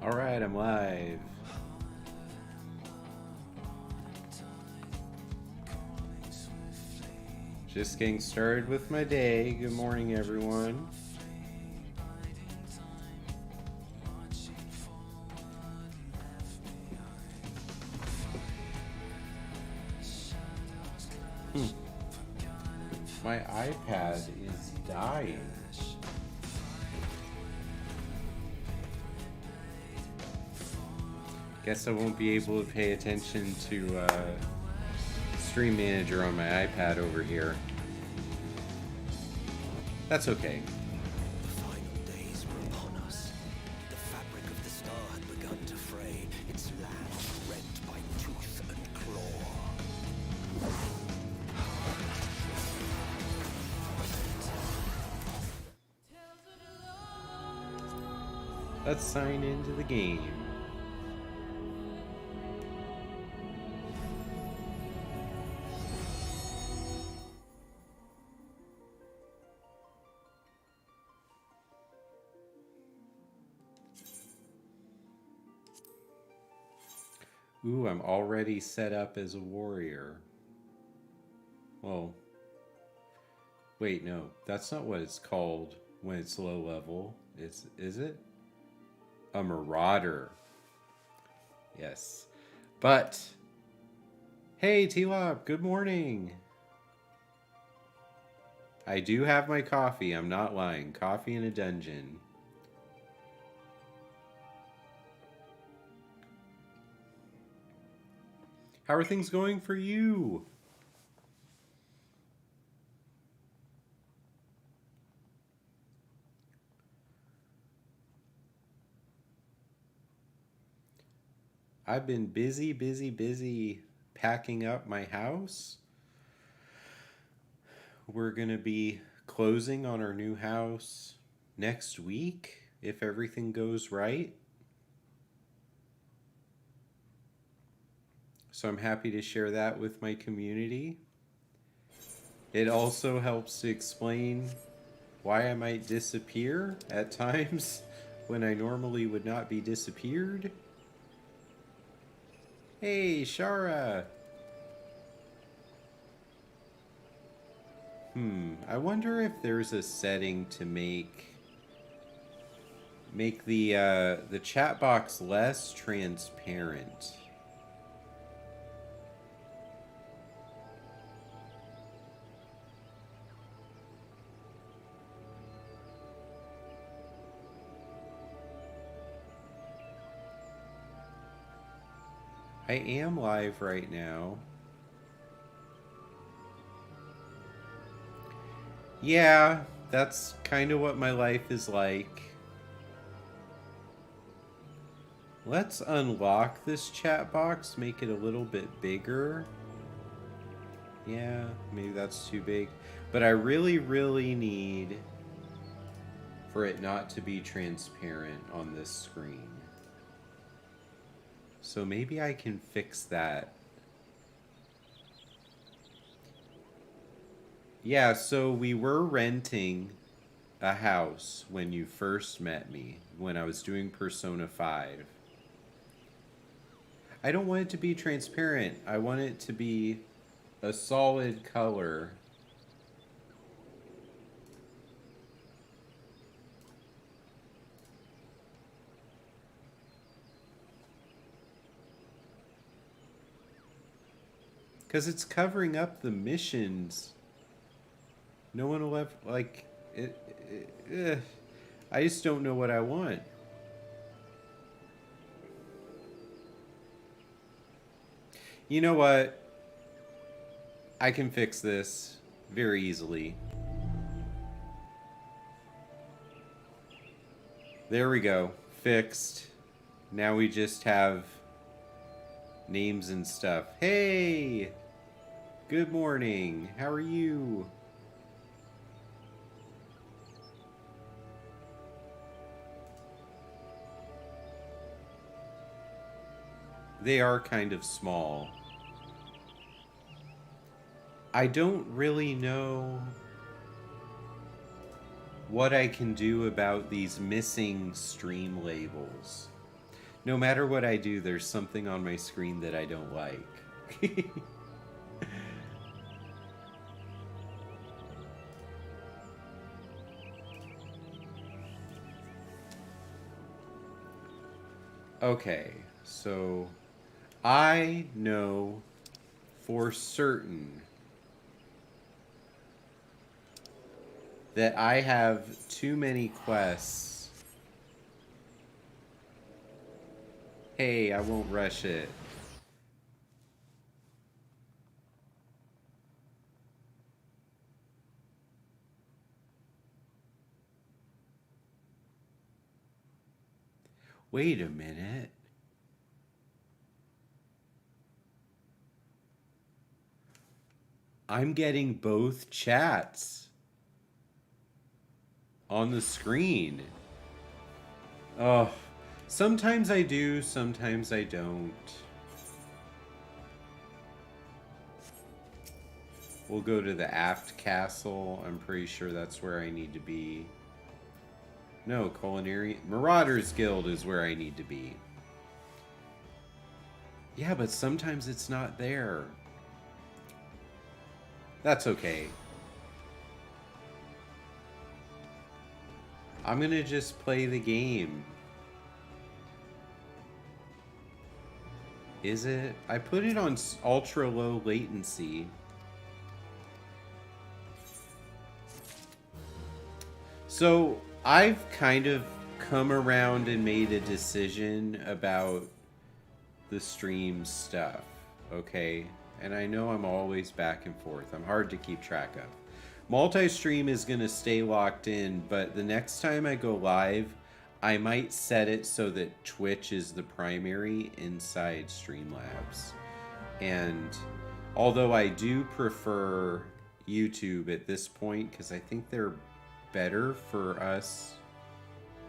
Alright, I'm live. Just getting started with my day. Good morning, everyone. My iPad is dying. Guess I won't be able to pay attention to Stream Manager on my iPad over here. That's okay. The final days were upon us. The fabric of the star had begun to fray, its land rent by tooth and claw. Let's sign into the game. Ooh, I'm already set up as a warrior. Well, wait, no, that's not what it's called when it's low level. Is it? A marauder. Yes. But, hey, T-Lop, good morning. I do have my coffee, I'm not lying. Coffee in a dungeon. How are things going for you? I've been busy packing up my house. We're going to be closing on our new house next week, if everything goes right. So I'm happy to share that with my community. It also helps to explain why I might disappear at times when I normally would not be disappeared. Hey, Shara! I wonder if there's a setting to make the chat box less transparent. I am live right now. Yeah, that's kind of what my life is like. Let's unlock this chat box, make it a little bit bigger. Yeah, maybe that's too big. But I really need for it not to be transparent on this screen. So maybe I can fix that. Yeah, so we were renting a house when you first met me, when I was doing Persona 5. I don't want it to be transparent. I want it to be a solid color. Because it's covering up the missions. No one will ever, like, I just don't know what I want. You know what? I can fix this very easily. There we go. Fixed. Now we just have names and stuff. Hey! Good morning. How are you? They are kind of small. I don't really know what I can do about these missing stream labels. No matter what I do, there's something on my screen that I don't like. Okay, so I know for certain that I have too many quests. Hey, I won't rush it. Wait a minute. I'm getting both chats on the screen. Oh, sometimes I do, sometimes I don't. We'll go to the aft castle. I'm pretty sure that's where I need to be. No, Culinary Marauders Guild is where I need to be. Yeah, but sometimes it's not there. That's okay. I'm gonna just play the game. Is it? I put it on ultra low latency. So I've kind of come around and made a decision about the stream stuff, okay? And I know I'm always back and forth. I'm hard to keep track of. Multi-stream is going to stay locked in, but the next time I go live, I might set it so that Twitch is the primary inside Streamlabs. And although I do prefer YouTube at this point, because I think they're better for us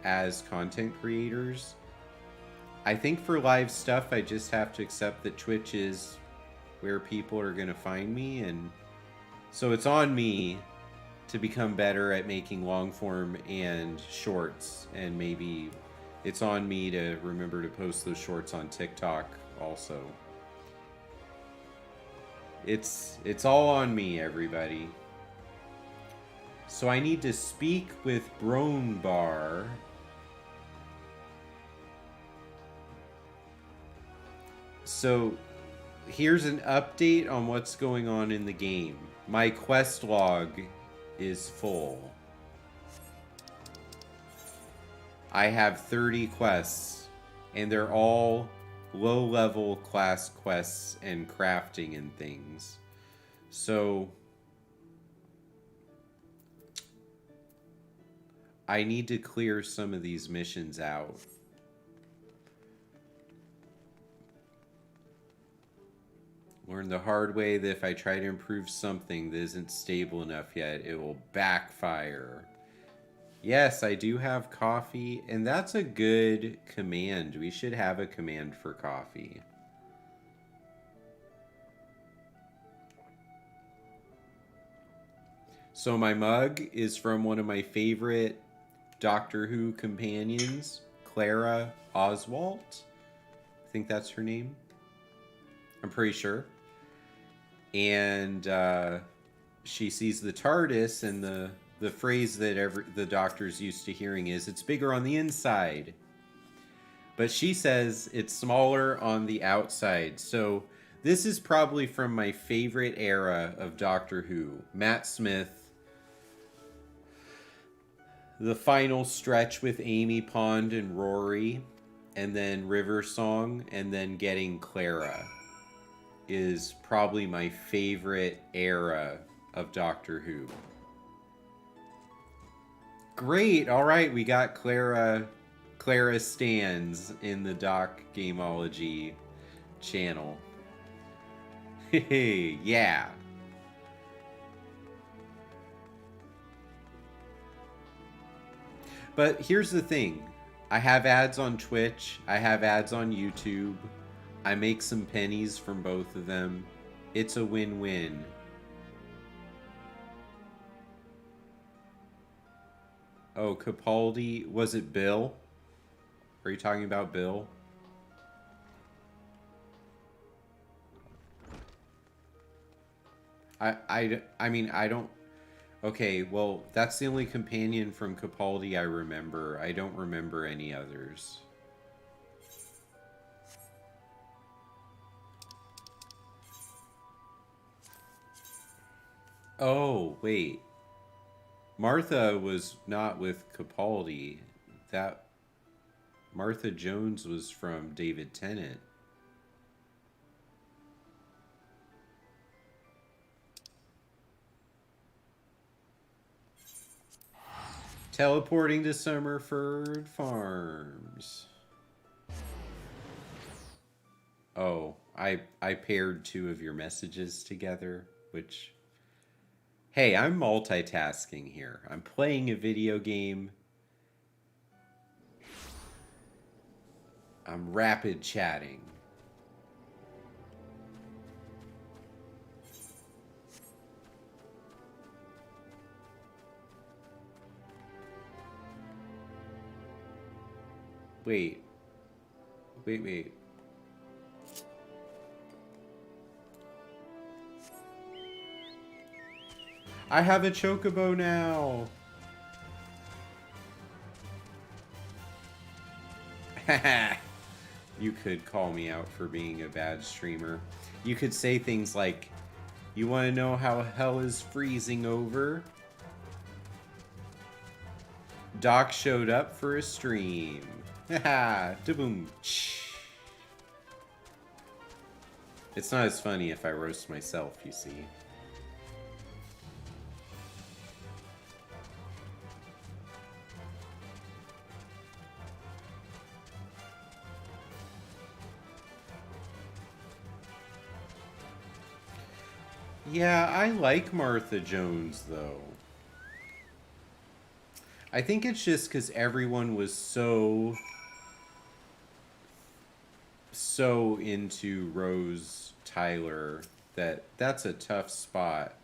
as content creators, I think for live stuff, I just have to accept that Twitch is where people are going to find me. And so it's on me to become better at making long form and shorts. And maybe it's on me to remember to post those shorts on TikTok also. It's all on me, everybody. So I need to speak with Bronbar. So here's an update on what's going on in the game. My quest log is full. I have 30 quests, and they're all low-level class quests and crafting and things. So I need to clear some of these missions out. Learned the hard way that if I try to improve something that isn't stable enough yet, it will backfire. Yes, I do have coffee, and that's a good command. We should have a command for coffee. So my mug is from one of my favorite Doctor Who companions, Clara Oswalt. I think that's her name. I'm pretty sure. And she sees the TARDIS, and the phrase that the Doctor's used to hearing is, "It's bigger on the inside." But she says it's smaller on the outside. So this is probably from my favorite era of Doctor Who. Matt Smith, the final stretch with Amy Pond and Rory, and then River Song, and then getting Clara is probably my favorite era of Doctor Who. Great. All right, we got Clara stands in the Doc Gameology channel. Hey, yeah. But here's the thing. I have ads on Twitch. I have ads on YouTube. I make some pennies from both of them. It's a win-win. Oh, Capaldi. Was it Bill? Are you talking about Bill? I mean, I don't... Okay, well, that's the only companion from Capaldi I remember. I don't remember any others. Oh, wait. Martha was not with Capaldi. That Martha Jones was from David Tennant. Teleporting to Summerford Farms. Oh, I paired two of your messages together, which... Hey, I'm multitasking here. I'm playing a video game. I'm rapid chatting. Wait. Wait. I have a chocobo now. You could call me out for being a bad streamer. You could say things like, you want to know how hell is freezing over? Doc showed up for a stream. Haha, da-boom. It's not as funny if I roast myself, you see. Yeah, I like Martha Jones, though. I think it's just because everyone was so into Rose Tyler that that's a tough spot.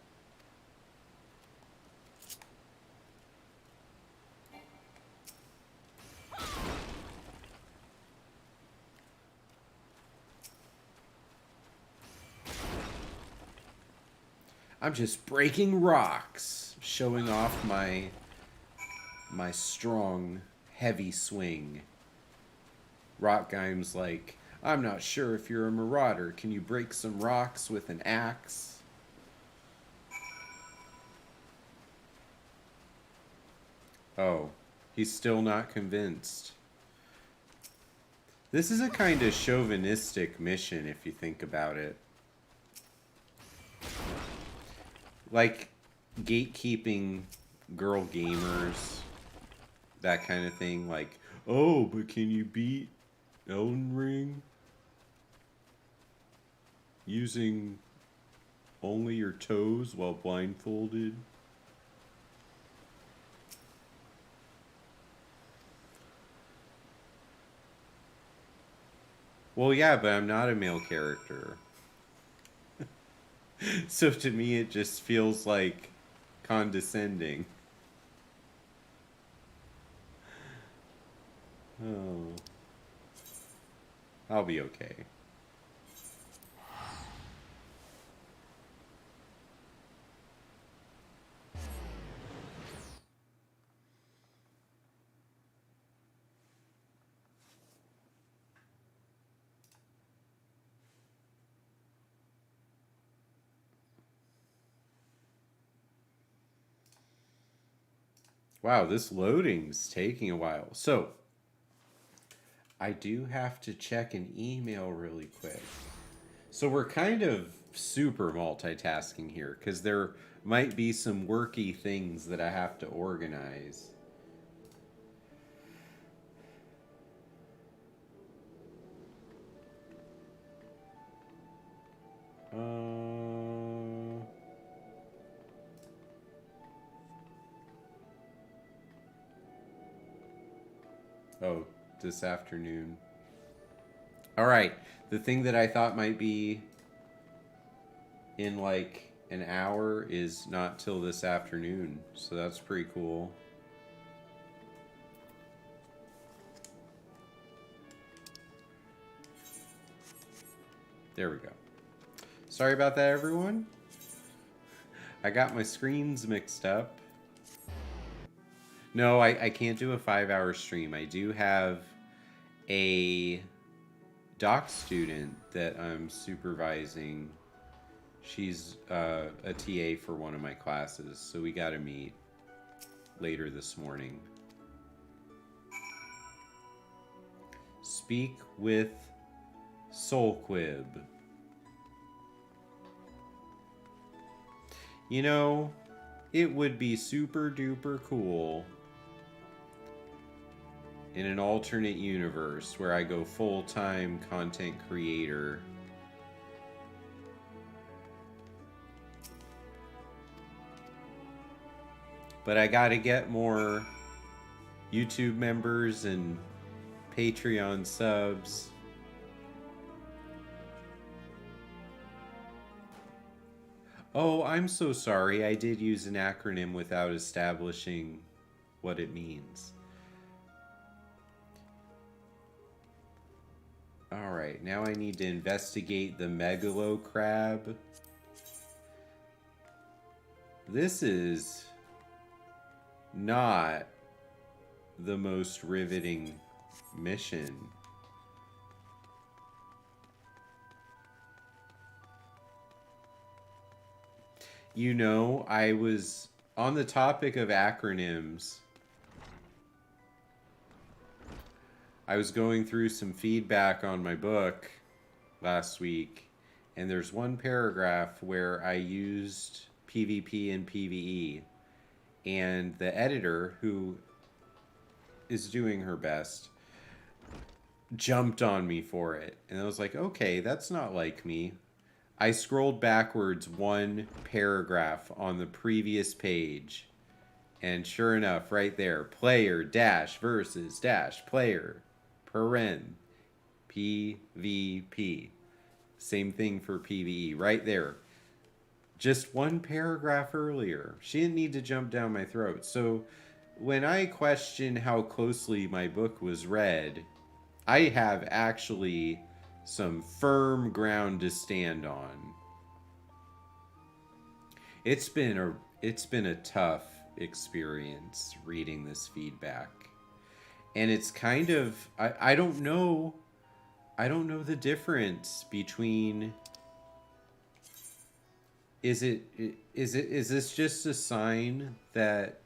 I'm just breaking rocks, showing off my strong, heavy swing. Rockgeim's like, I'm not sure if you're a marauder. Can you break some rocks with an axe? Oh, he's still not convinced. This is a kind of chauvinistic mission if you think about it. Like, gatekeeping girl gamers, that kind of thing. Like, oh, but can you beat Elden Ring using only your toes while blindfolded? Well, yeah, but I'm not a male character. So to me, it just feels like condescending. Oh. I'll be okay. Wow, this loading's taking a while. So, I do have to check an email really quick. So we're kind of super multitasking here because there might be some worky things that I have to organize. Oh, this afternoon. All right, the thing that I thought might be in like an hour is not till this afternoon, so that's pretty cool. There we go. Sorry about that, everyone. I got my screens mixed up. No, I can't do a 5-hour stream. I do have a doc student that I'm supervising. She's a TA for one of my classes, so we got to meet later this morning. Speak with Soulquib. You know, it would be super duper cool in an alternate universe where I go full-time content creator. But I gotta get more YouTube members and Patreon subs. Oh, I'm so sorry. I did use an acronym without establishing what it means. Alright, now I need to investigate the megalo crab. This is not the most riveting mission. You know, I was on the topic of acronyms. I was going through some feedback on my book last week, and there's one paragraph where I used PvP and PvE, and the editor, who is doing her best, jumped on me for it. And I was like, okay, that's not like me. I scrolled backwards one paragraph on the previous page, and sure enough, right there, player dash versus dash player paren PvP. Same thing for PvE, right there. Just one paragraph earlier. She didn't need to jump down my throat. So when I question how closely my book was read, I have actually some firm ground to stand on. It's been a tough experience reading this feedback. And it's kind of I don't know the difference between is this just a sign that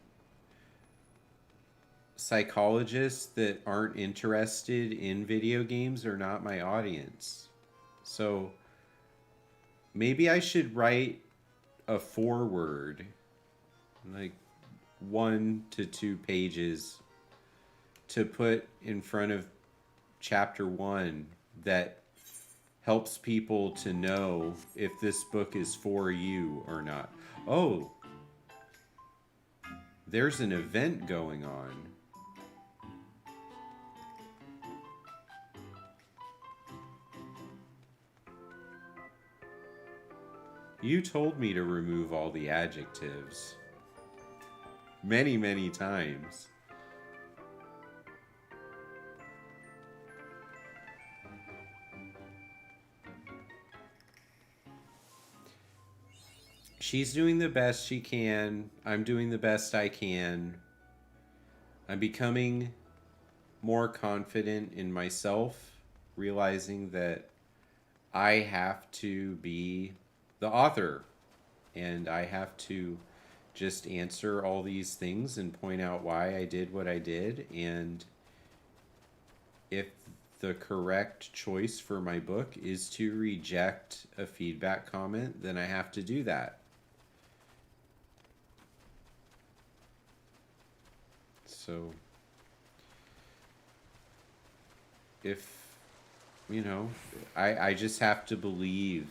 psychologists that aren't interested in video games are not my audience? So maybe I should write a foreword, like 1 to 2 pages, to put in front of chapter 1 that helps people to know if this book is for you or not. Oh, there's an event going on. You told me to remove all the adjectives. Many, many times. She's doing the best she can. I'm doing the best I can. I'm becoming more confident in myself, realizing that I have to be the author, and I have to just answer all these things and point out why I did what I did. And if the correct choice for my book is to reject a feedback comment, then I have to do that. So if, you know, I just have to believe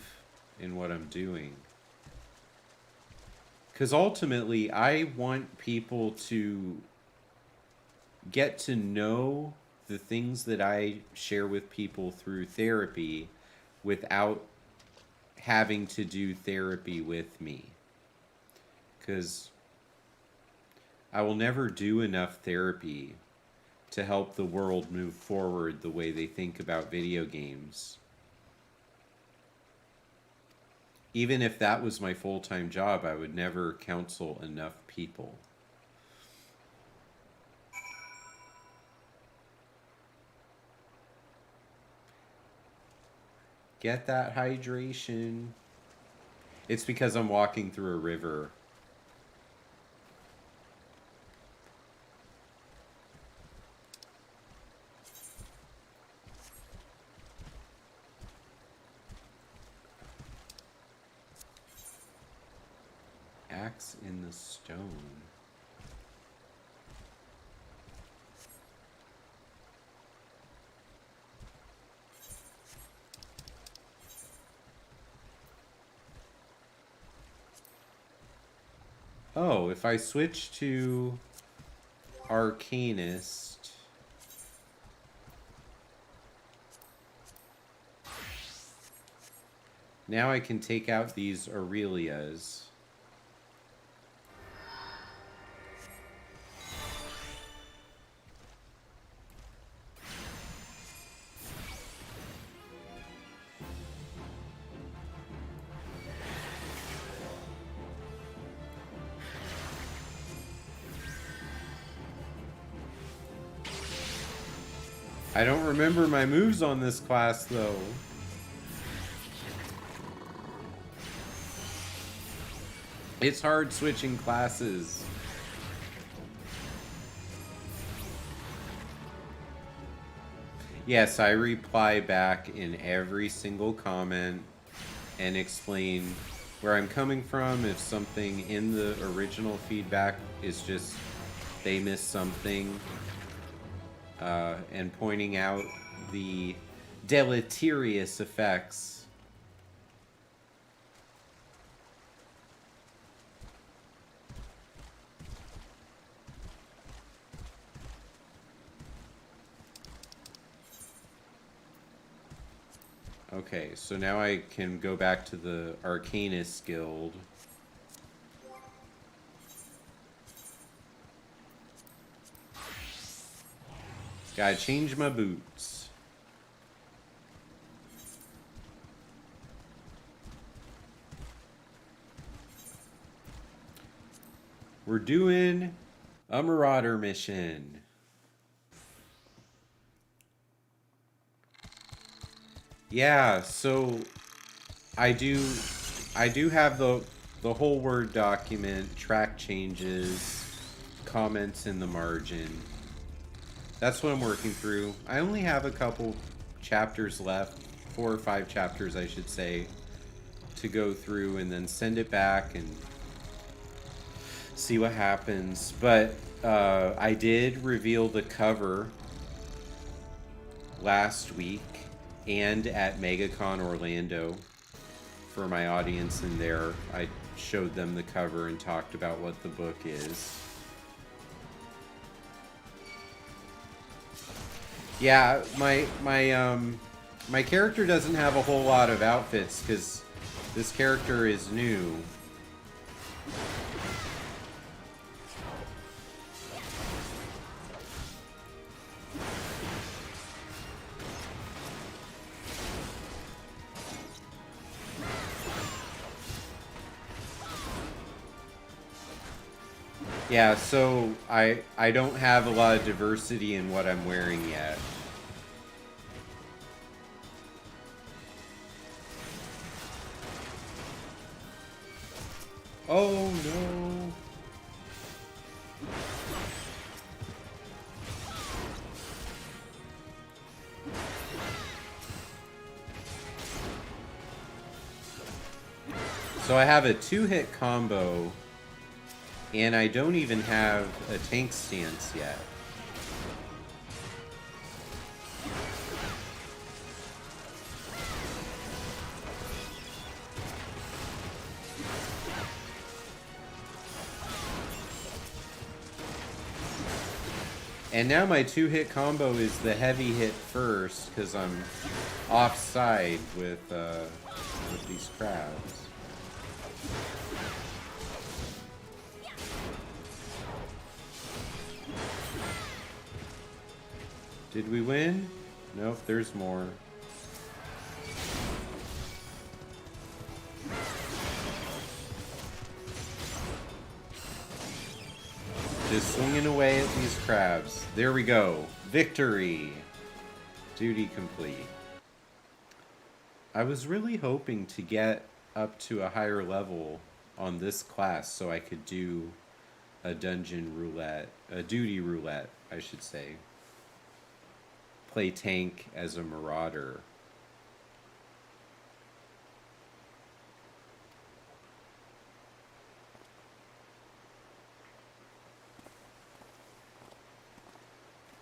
in what I'm doing. Because ultimately, I want people to get to know the things that I share with people through therapy without having to do therapy with me. Because I will never do enough therapy to help the world move forward the way they think about video games. Even if that was my full-time job, I would never counsel enough people. Get that hydration. It's because I'm walking through a river. Axe in the stone. Oh, if I switch to Arcanist, now I can take out these Aurelias. I don't remember my moves on this class, though. It's hard switching classes. Yes, I reply back in every single comment and explain where I'm coming from. If something in the original feedback is just they missed something, and pointing out the deleterious effects. Okay, so now I can go back to the Arcanist Guild. Gotta change my boots. We're doing a Marauder mission. Yeah, so I do have the whole Word document, track changes, comments in the margin. That's what I'm working through. I only have a couple chapters left, 4 or 5 chapters I should say, to go through and then send it back and see what happens. But I did reveal the cover last week and at MegaCon Orlando for my audience in there. I showed them the cover and talked about what the book is. Yeah, my character doesn't have a whole lot of outfits because this character is new. Yeah, so I don't have a lot of diversity in what I'm wearing yet. Oh no. So I have a 2-hit combo. And I don't even have a tank stance yet. And now my 2-hit combo is the heavy hit first because I'm offside with these crabs. Did we win? Nope, there's more. Just swinging away at these crabs. There we go. Victory. Duty complete. I was really hoping to get up to a higher level on this class so I could do a dungeon roulette, a duty roulette, I should say. Play tank as a marauder.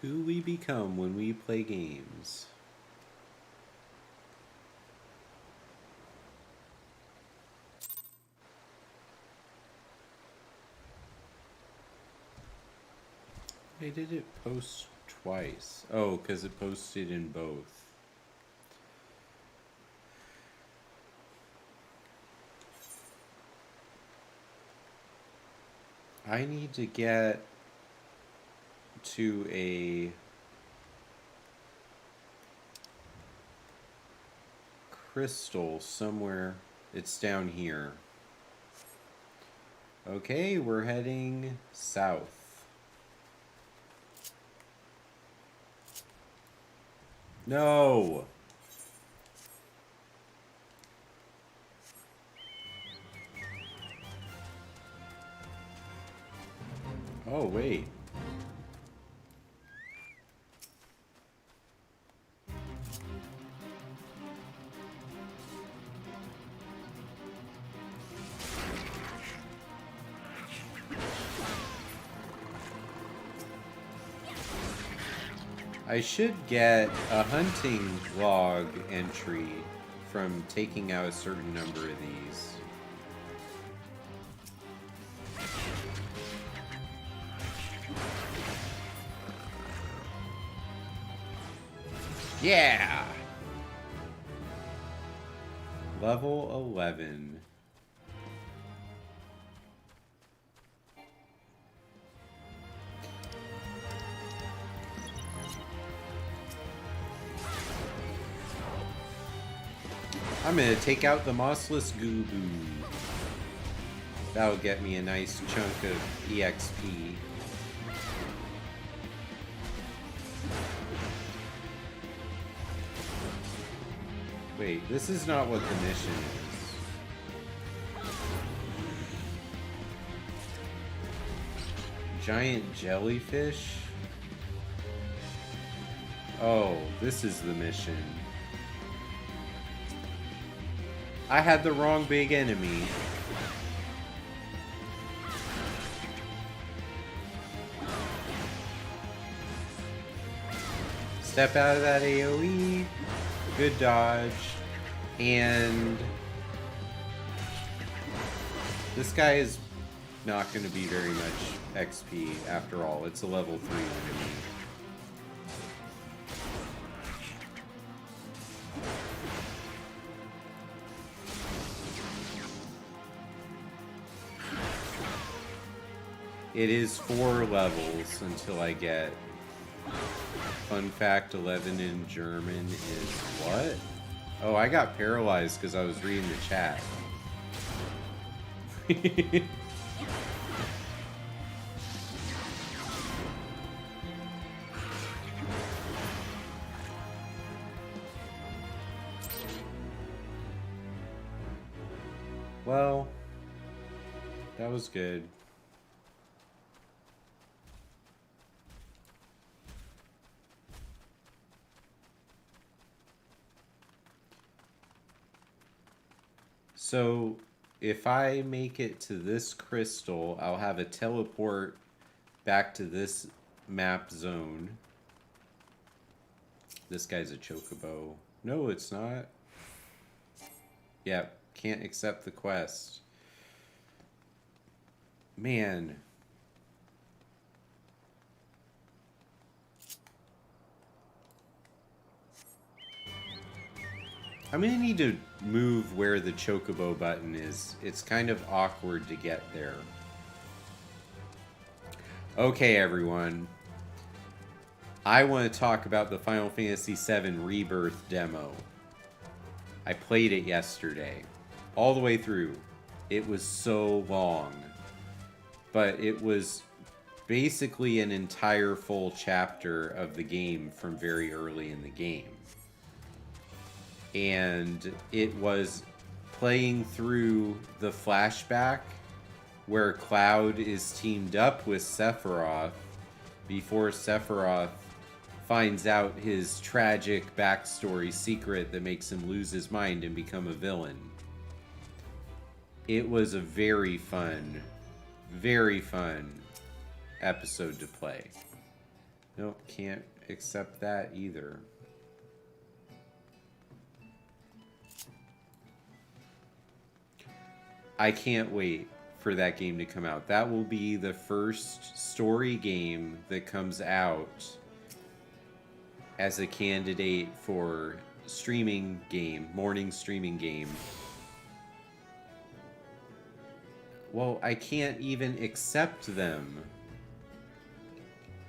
Who we become when we play games. Why did it post twice? Oh, because it posted in both. I need to get to a crystal somewhere. It's down here. Okay, we're heading south. No! Oh, wait. I should get a hunting log entry from taking out a certain number of these. Yeah! Level 11. I'm gonna take out the mossless goo goo. That'll get me a nice chunk of EXP. Wait, this is not what the mission is. Giant jellyfish? Oh, this is the mission. I had the wrong big enemy. Step out of that AoE. Good dodge. And this guy is not going to be very much XP after all. It's a level 3 enemy. It is 4 levels until I get... Fun fact, 11 in German is what? Oh, I got paralyzed because I was reading the chat. Well, that was good. So, if I make it to this crystal, I'll have a teleport back to this map zone. This guy's a chocobo. No, it's not. Yep, can't accept the quest. Man. I'm gonna need to move where the chocobo button is. It's kind of awkward to get there. Okay, everyone. I want to talk about the Final Fantasy VII Rebirth demo. I played it yesterday. All the way through. It was so long. But it was basically an entire full chapter of the game from very early in the game. And it was playing through the flashback where Cloud is teamed up with Sephiroth before Sephiroth finds out his tragic backstory secret that makes him lose his mind and become a villain. It was a very fun episode to play. Nope, can't accept that either. I can't wait for that game to come out. That will be the first story game that comes out as a candidate for streaming game, morning streaming game. Well, I can't even accept them.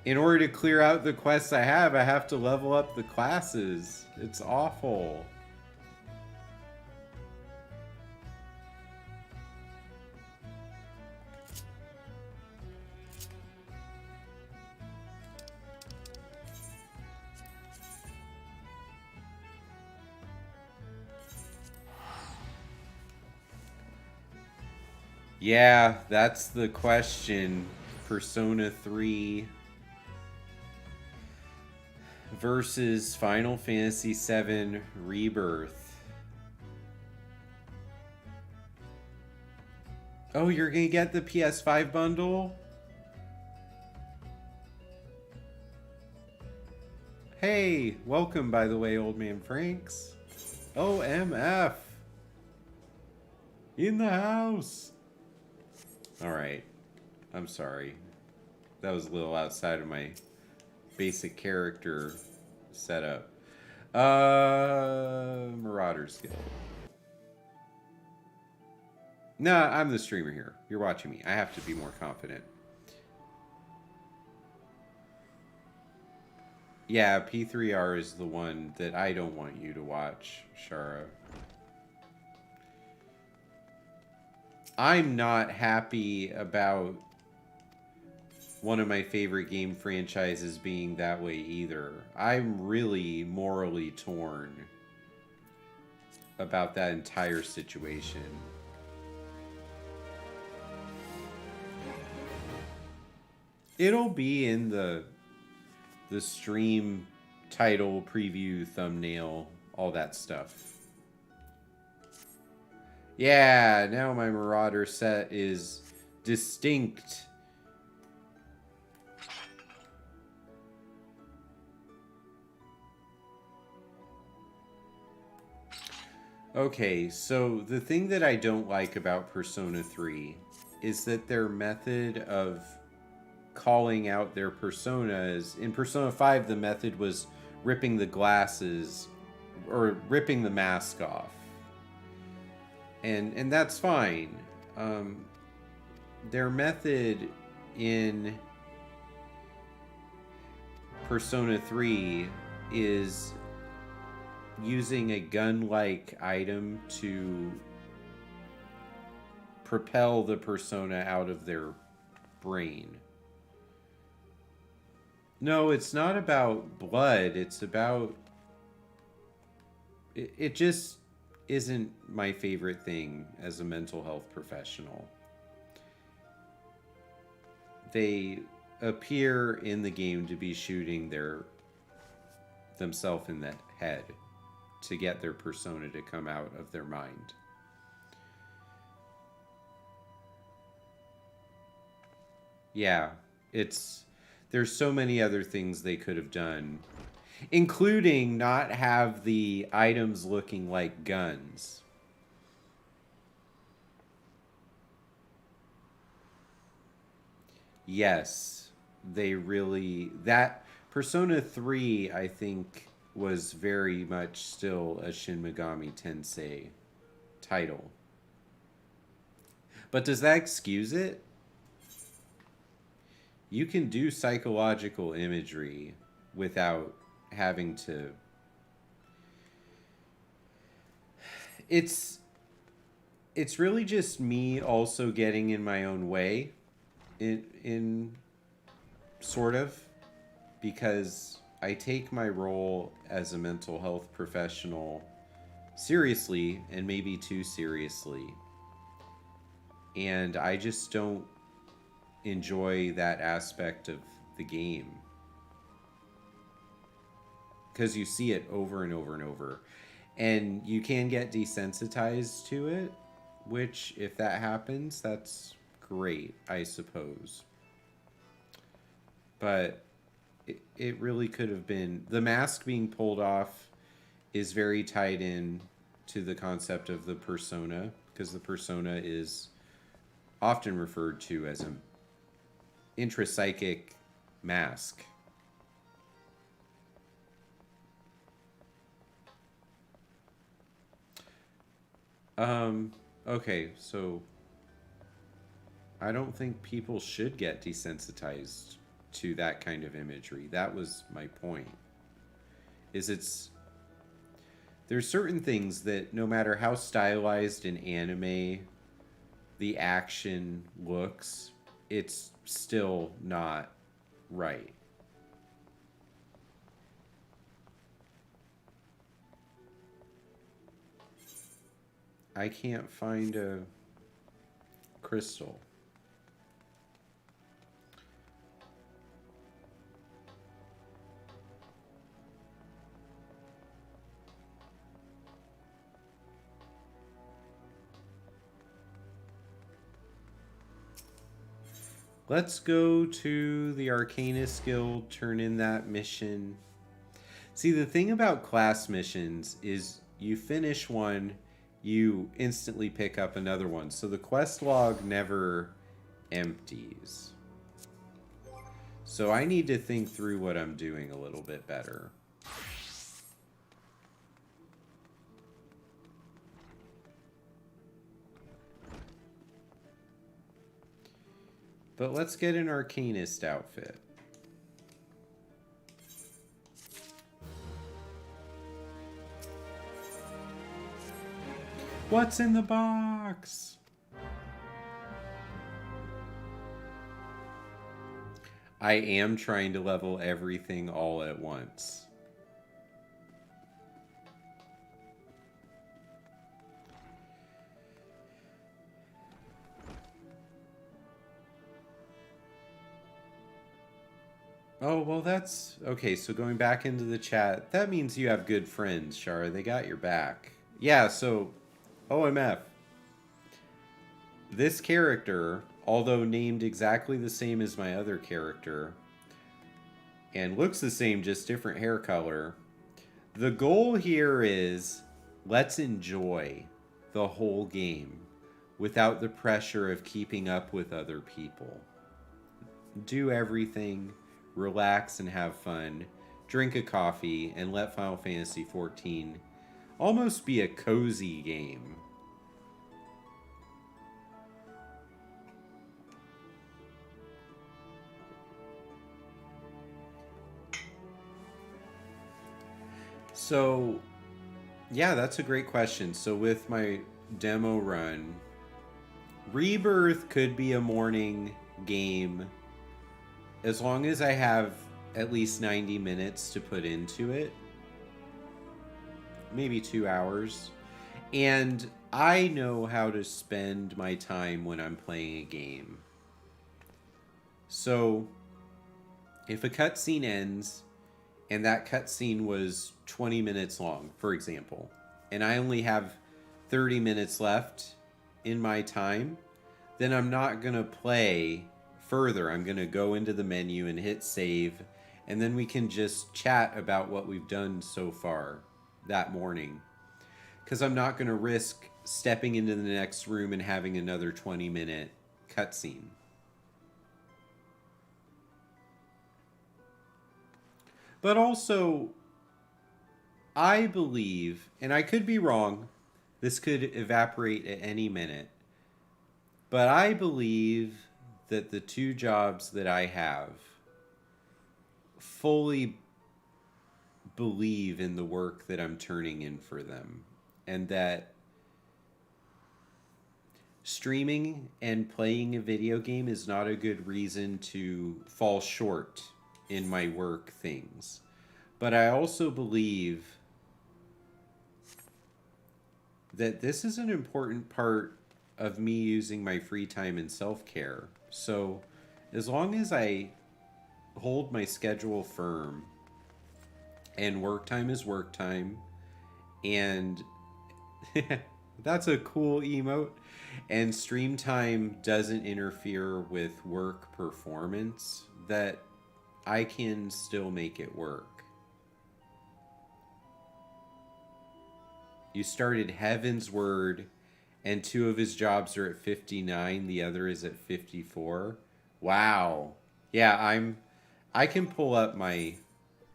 In order to clear out the quests I have to level up the classes. It's awful. Yeah, that's the question. Persona 3 versus Final Fantasy VII Rebirth. Oh, you're gonna get the PS5 bundle? Hey, welcome, by the way, Old Man Franks. OMF. In the house. Alright. I'm sorry. That was a little outside of my basic character setup. Marauder's Guild. Nah, I'm the streamer here. You're watching me. I have to be more confident. Yeah, P3R is the one that I don't want you to watch, Shara. I'm not happy about one of my favorite game franchises being that way either. I'm really morally torn about that entire situation. It'll be in the stream title, preview, thumbnail, all that stuff. Yeah, now my Marauder set is distinct. Okay, so the thing that I don't like about Persona 3 is that their method of calling out their personas... In Persona 5, the method was ripping the glasses, or ripping the mask off. And that's fine. Their method in Persona 3 is using a gun-like item to propel the persona out of their brain. No, it's not about blood. It's about... It just isn't my favorite thing as a mental health professional. They appear in the game to be shooting themselves in the head to get their persona to come out of their mind. Yeah, there's so many other things they could have done, including not have the items looking like guns. Yes, they really... That Persona 3, I think, was very much still a Shin Megami Tensei title. But does that excuse it? You can do psychological imagery without having to... It's really just me also getting in my own way in sort of, because I take my role as a mental health professional seriously, and maybe too seriously. And I just don't enjoy that aspect of the game. Because you see it over and over and over. And you can get desensitized to it, which, if that happens, that's great, I suppose. But it really could have been... The mask being pulled off is very tied in to the concept of the persona, because the persona is often referred to as an intrapsychic mask. Okay, so I don't think people should get desensitized to that kind of imagery. That was my point. There's certain things that no matter how stylized in anime the action looks, it's still not right. I can't find a crystal. Let's go to the Arcanist Guild, turn in that mission. See, the thing about class missions is you finish one, you instantly pick up another one. So the quest log never empties. So I need to think through what I'm doing a little bit better. But let's get an Arcanist outfit. What's in the box? I am trying to level everything all at once. Oh, well, that's... Okay, so going back into the chat, that means you have good friends, Shara. They got your back. Yeah, so... OMF. This character, although named exactly the same as my other character, and looks the same, just different hair color, the goal here is, let's enjoy the whole game without the pressure of keeping up with other people. Do everything... relax and have fun, drink a coffee, and let Final Fantasy XIV almost be a cozy game. So, yeah, that's a great question. So with my demo run, Rebirth could be a morning game as long as I have at least 90 minutes to put into it. Maybe 2 hours. And I know how to spend my time when I'm playing a game. So, if a cutscene ends, and that cutscene was 20 minutes long, for example, and I only have 30 minutes left in my time, then I'm not going to play further. I'm going to go into the menu and hit save, and then we can just chat about what we've done so far that morning. Because I'm not going to risk stepping into the next room and having another 20-minute cutscene. But also, I believe, and I could be wrong, this could evaporate at any minute, but I believe that the 2 jobs that I have fully believe in the work that I'm turning in for them. And that streaming and playing a video game is not a good reason to fall short in my work things. But I also believe that this is an important part of me using my free time in self-care. So as long as I hold my schedule firm and work time is work time, and that's a cool emote, and stream time doesn't interfere with work performance, that I can still make it work. You started Heaven's Word, and 2 of his jobs are at 59, the other is at 54. Wow. Yeah, I can pull up my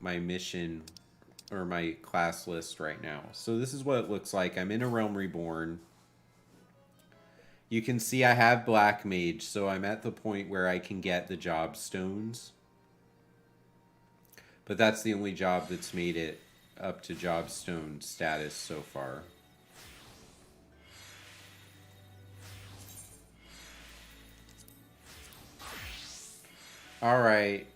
mission or my class list right now. So this is what it looks like. I'm in A Realm Reborn. You can see I have Black Mage, so I'm at the point where I can get the job stones. But that's the only job that's made it up to job stone status so far. All right.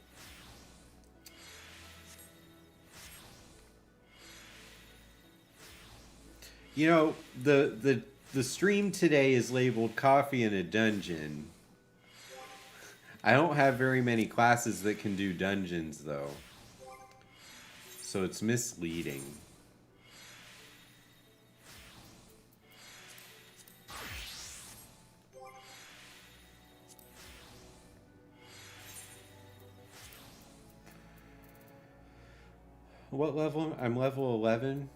You know, the stream today is labeled Coffee in a Dungeon. I don't have very many classes that can do dungeons, though. So it's misleading. What level? I'm level 11.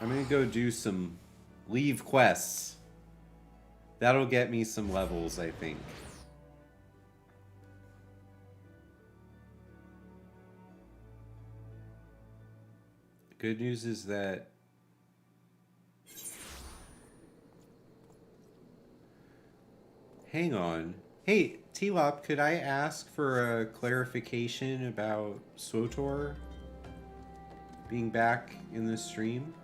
I'm gonna go do some leave quests. That'll get me some levels, I think. The good news is that hang on. Hey, T-Lop, could I ask for a clarification about SWTOR being back in the stream?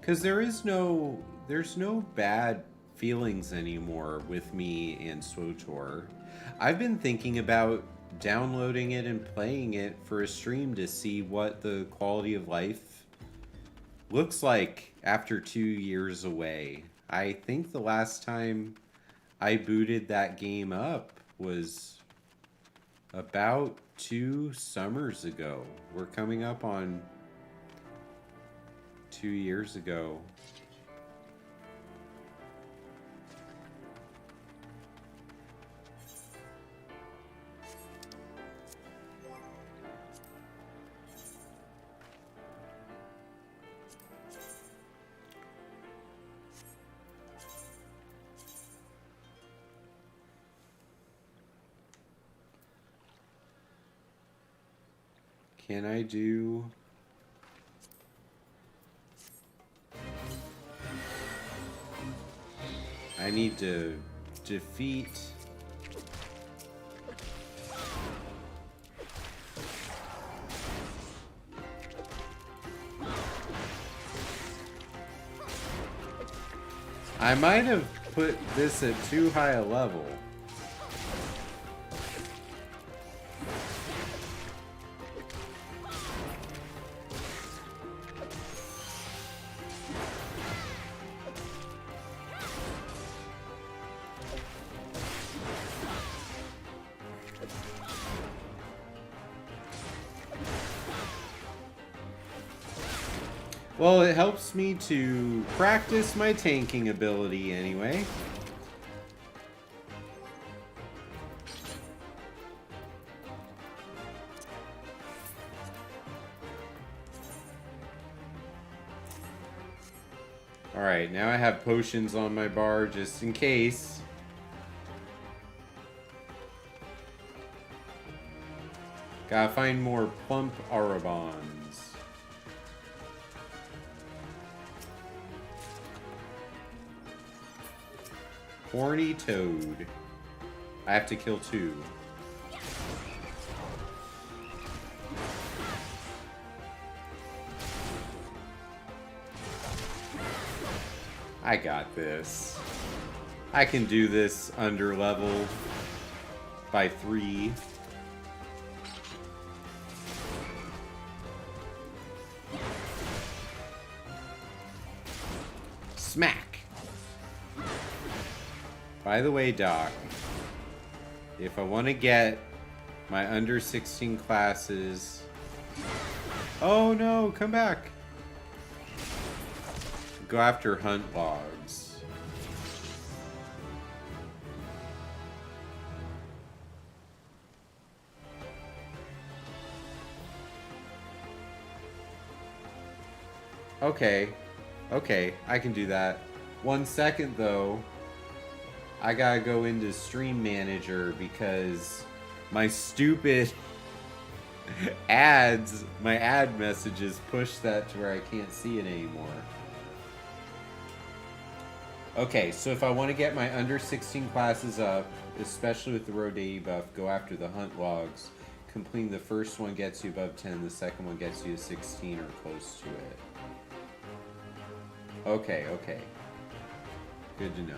Because there's no bad feelings anymore with me and SWTOR. I've been thinking about downloading it and playing it for a stream to see what the quality of life looks like after 2 years away. I think the last time I booted that game up was about 2 summers ago. We're coming up on 2 years ago. Can I do... I need to defeat... I might have put this at too high a level. Well, it helps me to practice my tanking ability anyway. Alright, now I have potions on my bar just in case. Gotta find more plump Arabons. Horny Toad. I have to kill 2. I got this. I can do this under level by 3. Smack! By the way, Doc, if I want to get my under 16 classes... Oh no, come back! Go after hunt logs. Okay. Okay, I can do that. 1 second though. I gotta go into Stream Manager because my stupid ads, my ad messages push that to where I can't see it anymore. Okay, so if I want to get my under 16 classes up, especially with the road to buff, go after the hunt logs. Completing the first one gets you above 10, the second one gets you to 16 or close to it. Okay, okay. Good to know.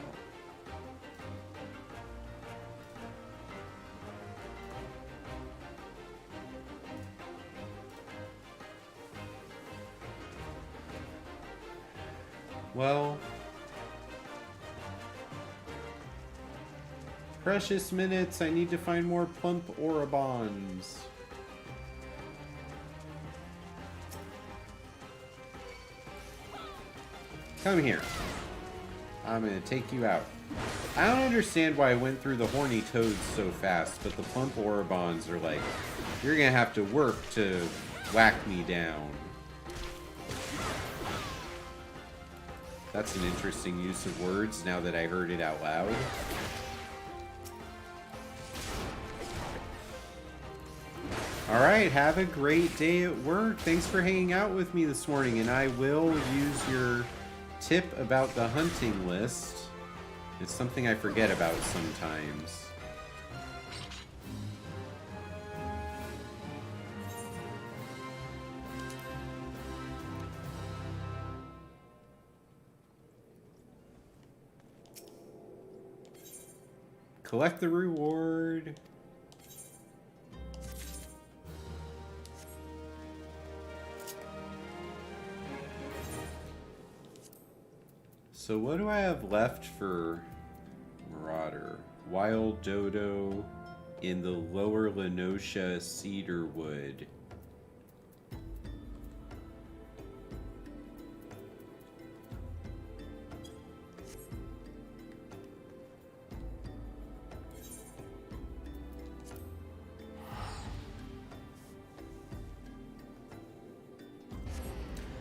Well, precious minutes, I need to find more plump Orobons. Come here. I'm gonna take you out. I don't understand why I went through the horny toads so fast, but the plump Orobons are like, you're gonna have to work to whack me down. That's an interesting use of words now that I heard it out loud. Alright, have a great day at work. Thanks for hanging out with me this morning, and I will use your tip about the hunting list. It's something I forget about sometimes. Collect the reward. So what do I have left for Marauder? Wild Dodo in the Lower Lenosha Cedarwood.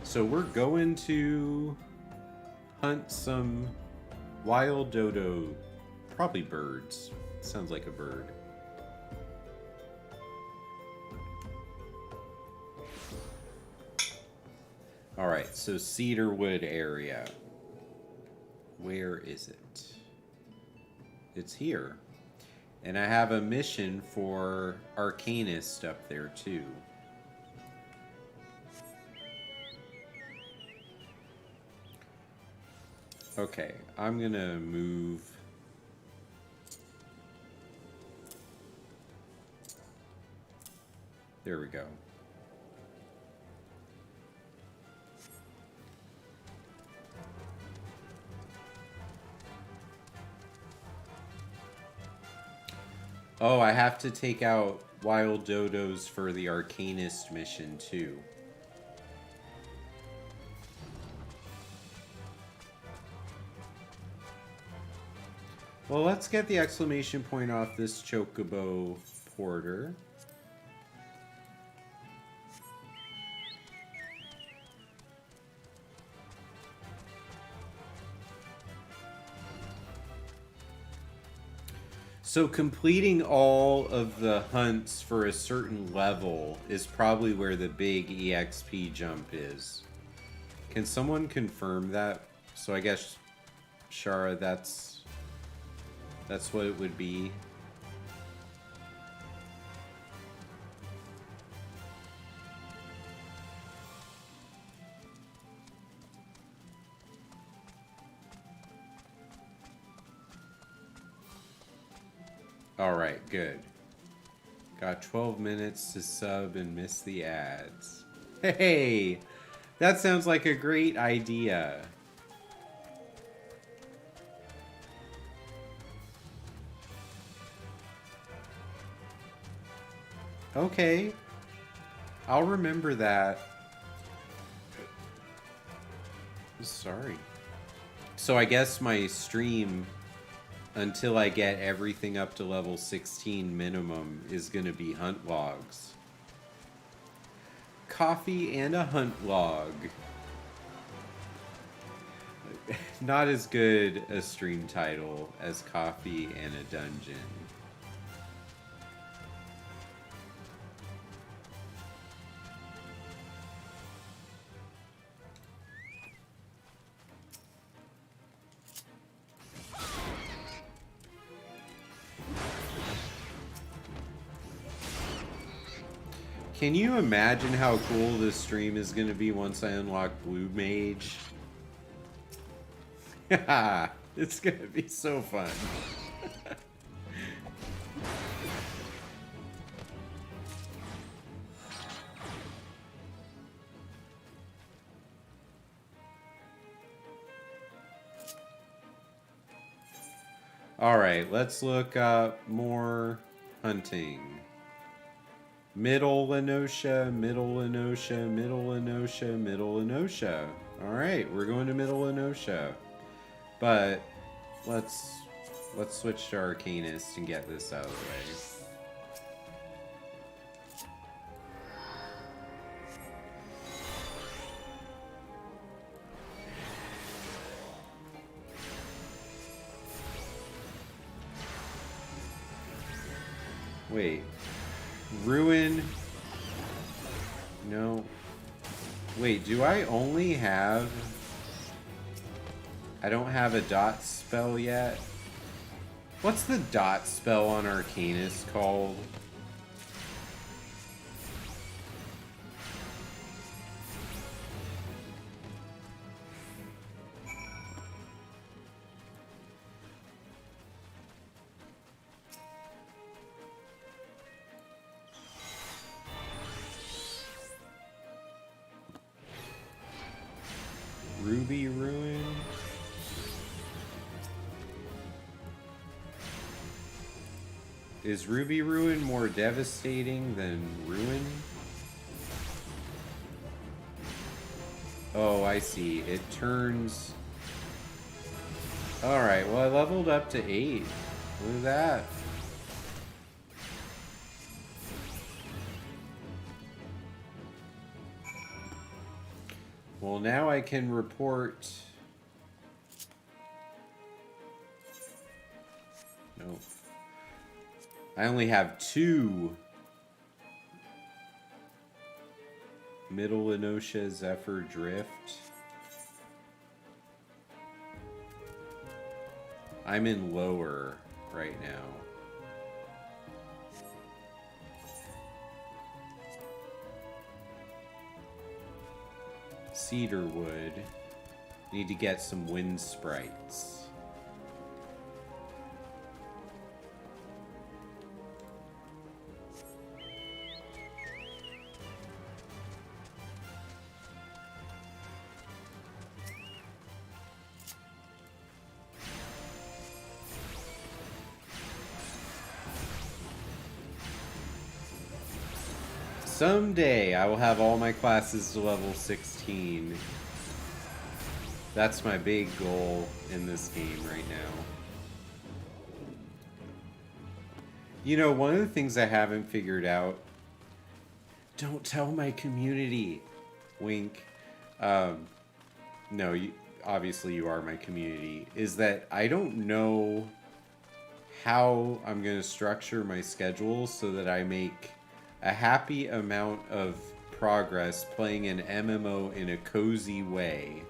So we're going to hunt some wild dodo, probably birds. Sounds like a bird. Alright, so Cedarwood area. Where is it? It's here. And I have a mission for Arcanist up there too. Okay, I'm gonna move. There we go. Oh, I have to take out wild dodos for the Arcanist mission too. Well, let's get the exclamation point off this Chocobo Porter. So completing all of the hunts for a certain level is probably where the big EXP jump is. Can someone confirm that? So I guess, Shara, that's what it would be. Alright, good. Got 12 minutes to sub and miss the ads. Hey! That sounds like a great idea. Okay. I'll remember that. Sorry. So I guess my stream, until I get everything up to level 16 minimum, is gonna be hunt logs. Coffee and a hunt log. Not as good a stream title as Coffee and a Dungeon. Can you imagine how cool this stream is going to be once I unlock Blue Mage? It's going to be so fun. Alright, let's look up more hunting. Middle Lenosha, Middle Lenosha, Middle Lenosha, Middle Lenosha. Alright, we're going to Middle Lenosha. But let's switch to Arcanist and get this out of the way. Wait. Ruin. No. Wait, do I only have... I don't have a dot spell yet? What's the dot spell on Arcanist called? Ruby Ruin? Is Ruby Ruin more devastating than Ruin? Oh, I see. It turns... Alright, well I leveled up to 8. Look at that. Well, now I can report... Nope. I only have 2 Middle Lenosha Zephyr Drift. I'm in lower right now. Cedar wood. Need to get some wind sprites. Someday I will have all my classes to level 16. That's my big goal in this game right now. You know, one of the things I haven't figured out... Don't tell my community! Wink. No, obviously you are my community. Is that I don't know how I'm going to structure my schedule so that I make a happy amount of progress playing an MMO in a cozy way.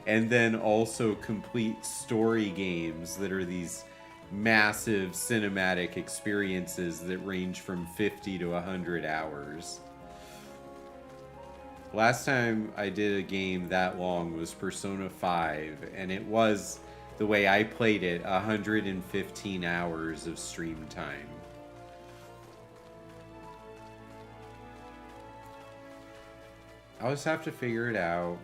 And then also complete story games that are these massive cinematic experiences that range from 50 to 100 hours. Last time I did a game that long was Persona 5, and it was the way I played it, 115 hours of stream time. I'll just have to figure it out.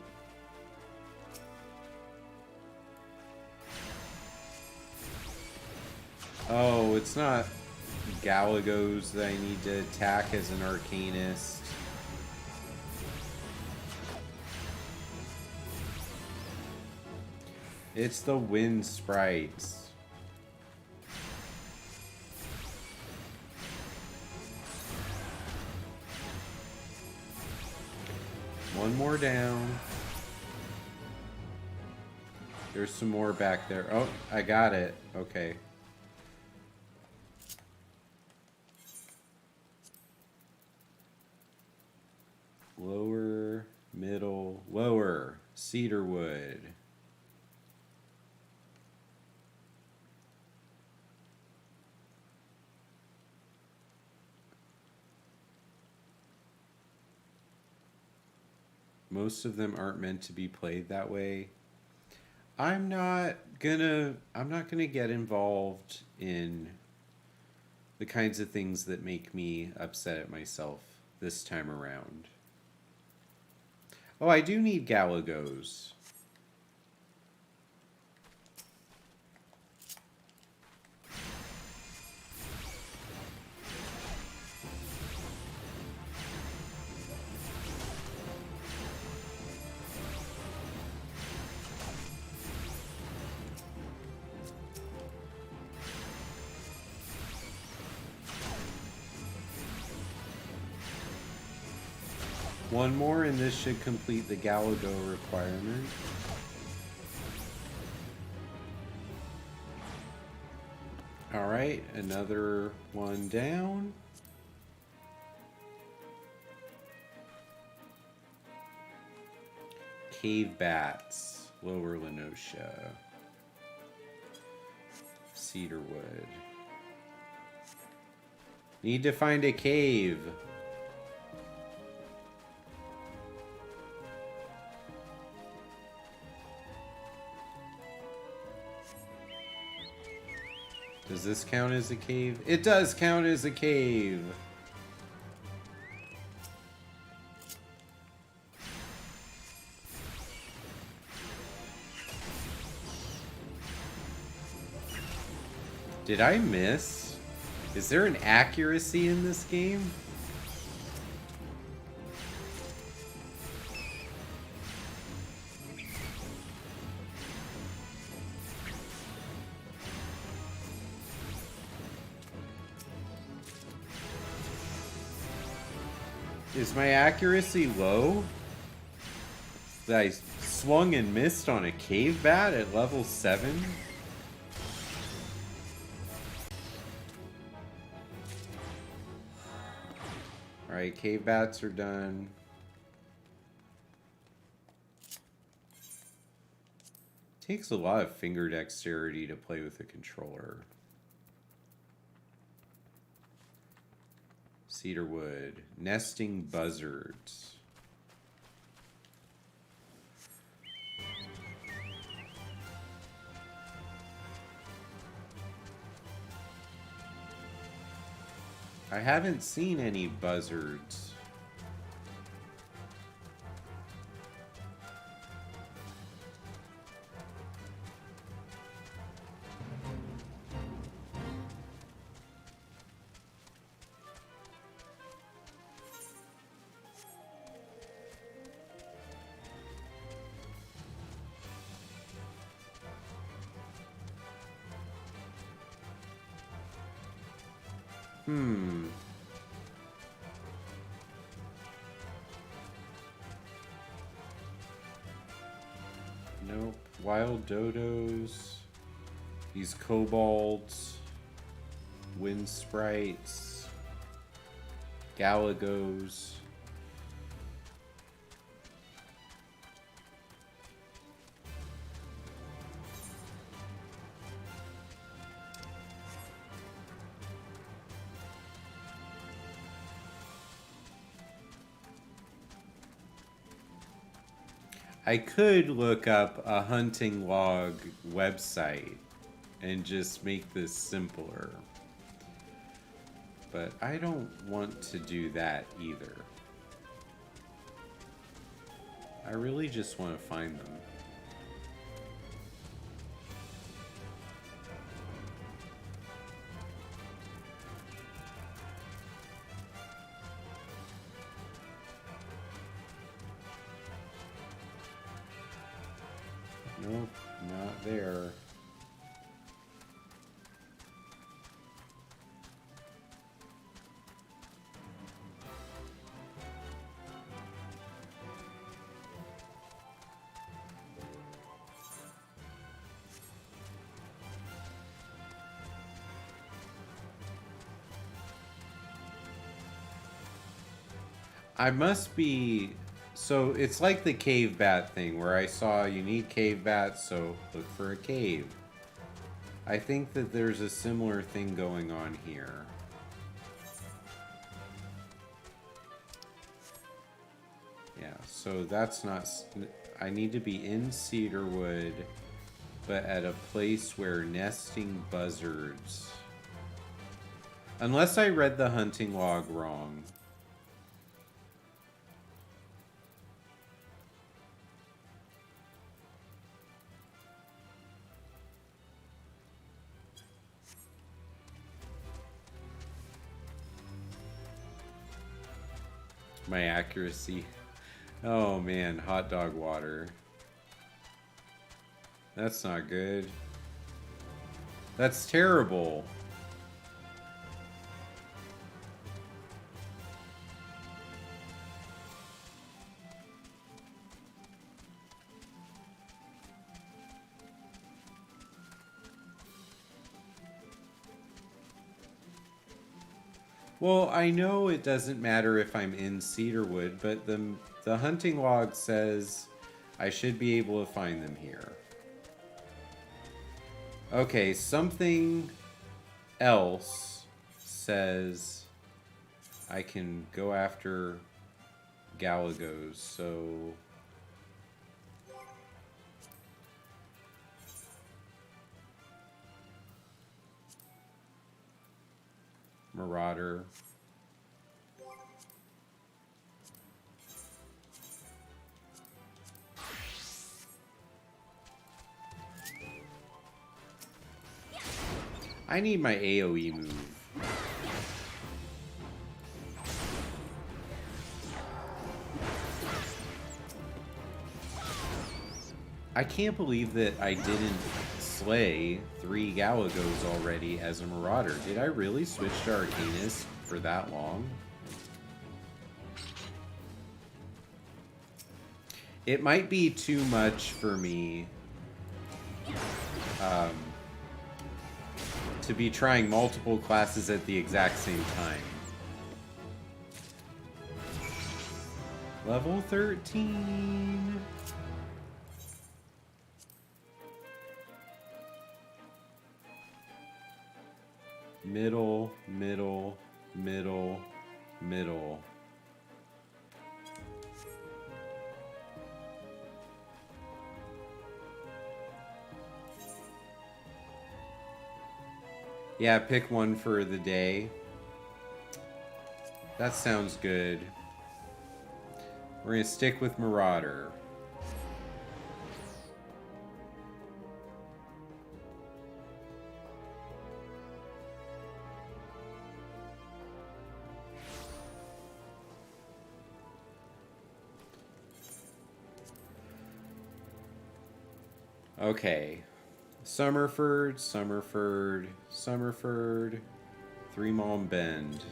Oh, it's not Galagos that I need to attack as an Arcanist. It's the wind sprites. One more down. There's some more back there. Oh, I got it. Okay. Lower, middle, lower. Cedarwood. Most of them aren't meant to be played that way. I'm not gonna get involved in the kinds of things that make me upset at myself this time around. Oh, I do need Galagos. One more and this should complete the Galago requirement. Alright, another one down. Cave Bats, Lower Lenosha. Cedarwood. Need to find a cave. Does this count as a cave? It does count as a cave. Did I miss? Is there an accuracy in this game? Is my accuracy low? That I swung and missed on a cave bat at level 7? Alright, cave bats are done. Takes a lot of finger dexterity to play with a controller. Cedarwood. Nesting buzzards. I haven't seen any buzzards. Nope. Wild dodos. These kobolds. Wind sprites. Galagos. I could look up a hunting log website and just make this simpler. But I don't want to do that either. I really just want to find them. Nope, not there. I must be... So it's like the cave bat thing where I saw you need cave bats, so look for a cave. I think that there's a similar thing going on here. Yeah, so that's not... I need to be in Cedarwood, but at a place where nesting buzzards... Unless I read the hunting log wrong. My accuracy. Oh man, hot dog water. That's not good. That's terrible. Well, I know it doesn't matter if I'm in Cedarwood, but the hunting log says I should be able to find them here. Okay, something else says I can go after Galagos, so... Marauder. I need my AoE move. I can't believe that I didn't slay 3 Galagos already as a Marauder. Did I really switch to Arcanist for that long? It might be too much for me to be trying multiple classes at the exact same time. Level 13. Middle, middle, middle, middle. Yeah, pick one for the day. That sounds good. We're gonna stick with Marauder. Okay. Summerford, Summerford, Summerford, Three Mom Bend.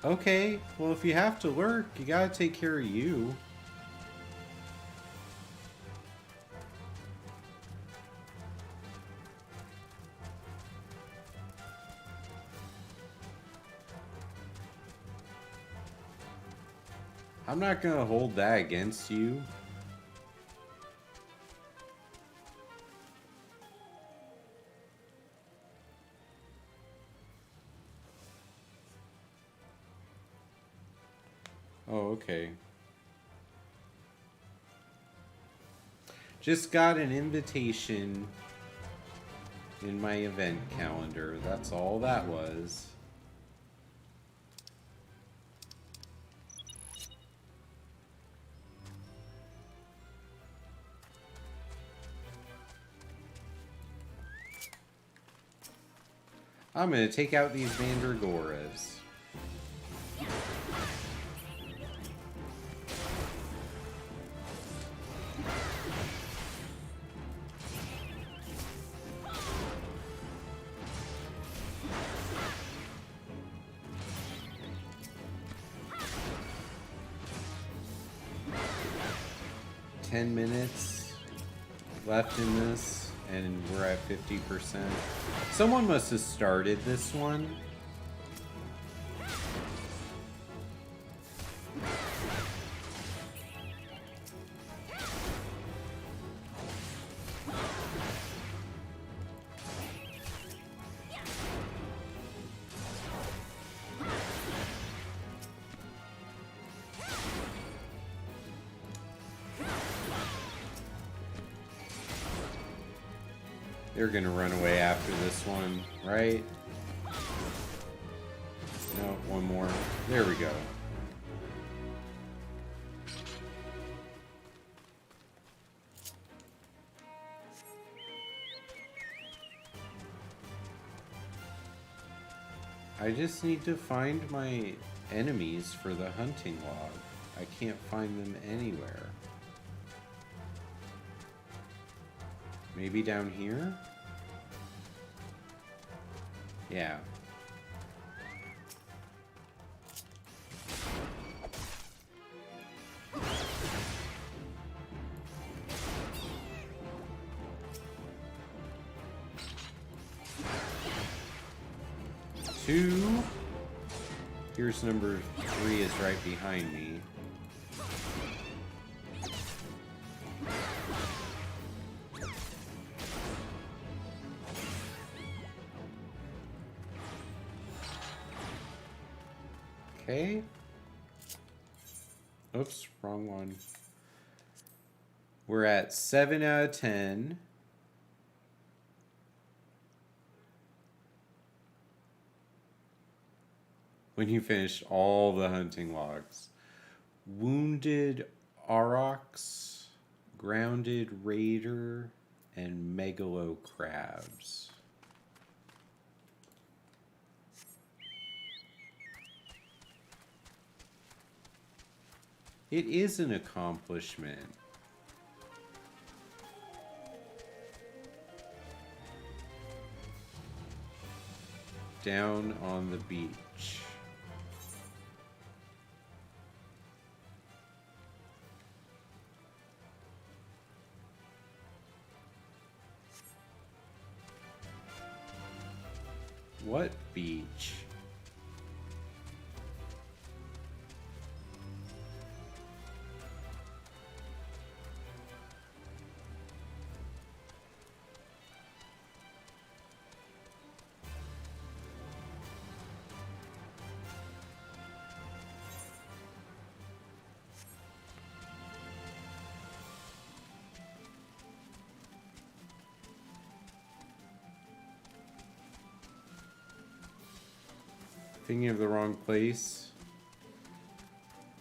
Okay, well if you have to lurk, you gotta take care of you. I'm not gonna hold that against you. Oh, okay. Just got an invitation in my event calendar. That's all that was. I'm gonna take out these Mandragoras. Minutes left in this, and we're at 50%. Someone must have started this one. They're gonna run away after this one, right? No, one more. There we go. I just need to find my enemies for the hunting log. I can't find them anywhere. Maybe down here? Yeah. Two. Here's number 3 is right behind me. Okay. Oops, wrong one. We're at 7 out of 10. When you finish all the hunting logs. Wounded aurochs, grounded raider, and megalo crabs. It is an accomplishment. Down on the beach. What beach? Thinking of the wrong place.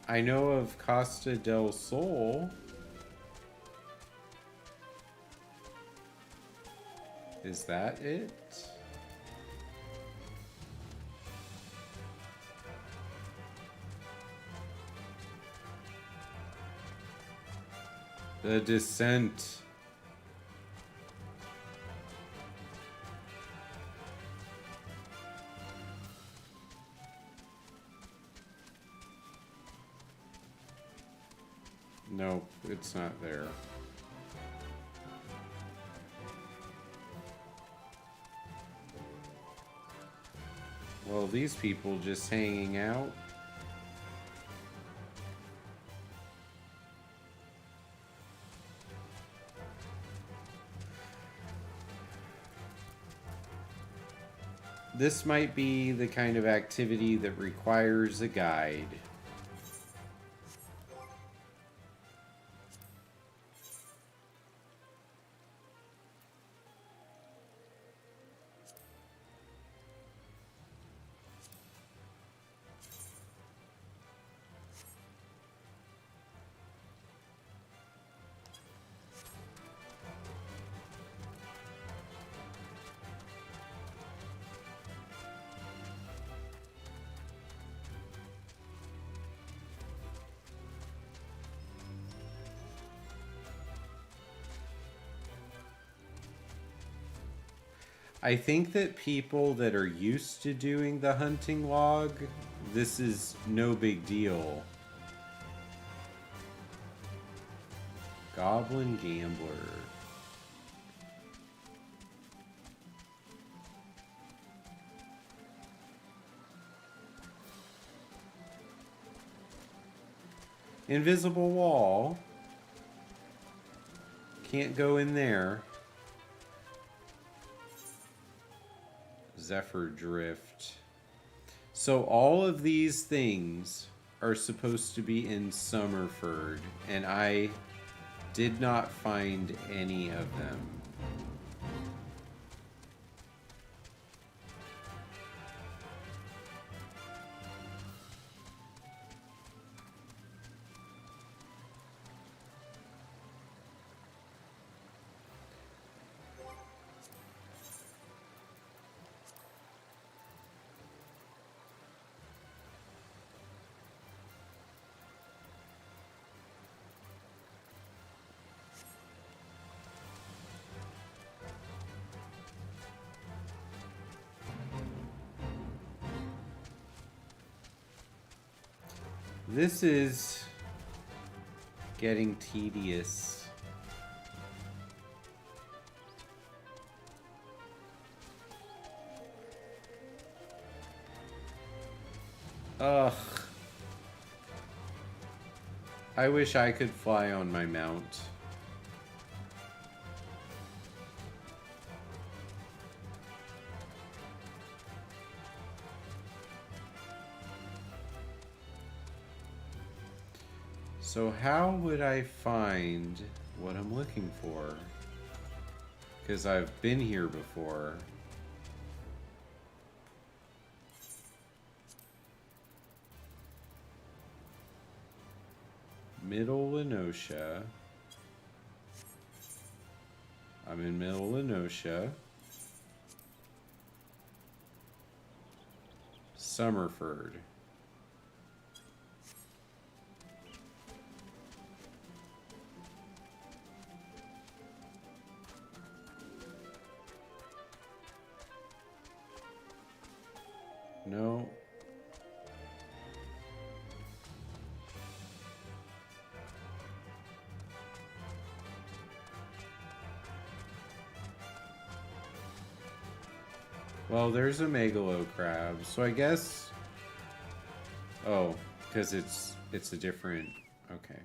I know of Costa del Sol. Is that it? The Descent. Nope, it's not there. Well, these people just hanging out. This might be the kind of activity that requires a guide. I think that people that are used to doing the hunting log, this is no big deal. Goblin Gambler. Invisible wall. Can't go in there. Zephyr Drift. So all of these things are supposed to be in Summerford, and I did not find any of them. This is getting tedious. Ugh. I wish I could fly on my mount. So how would I find what I'm looking for? Because I've been here before. Middle Lenosha. I'm in Middle Lenosha. Summerford. No. Well, there's a megalo crab, so I guess. Oh, because it's a different. Okay.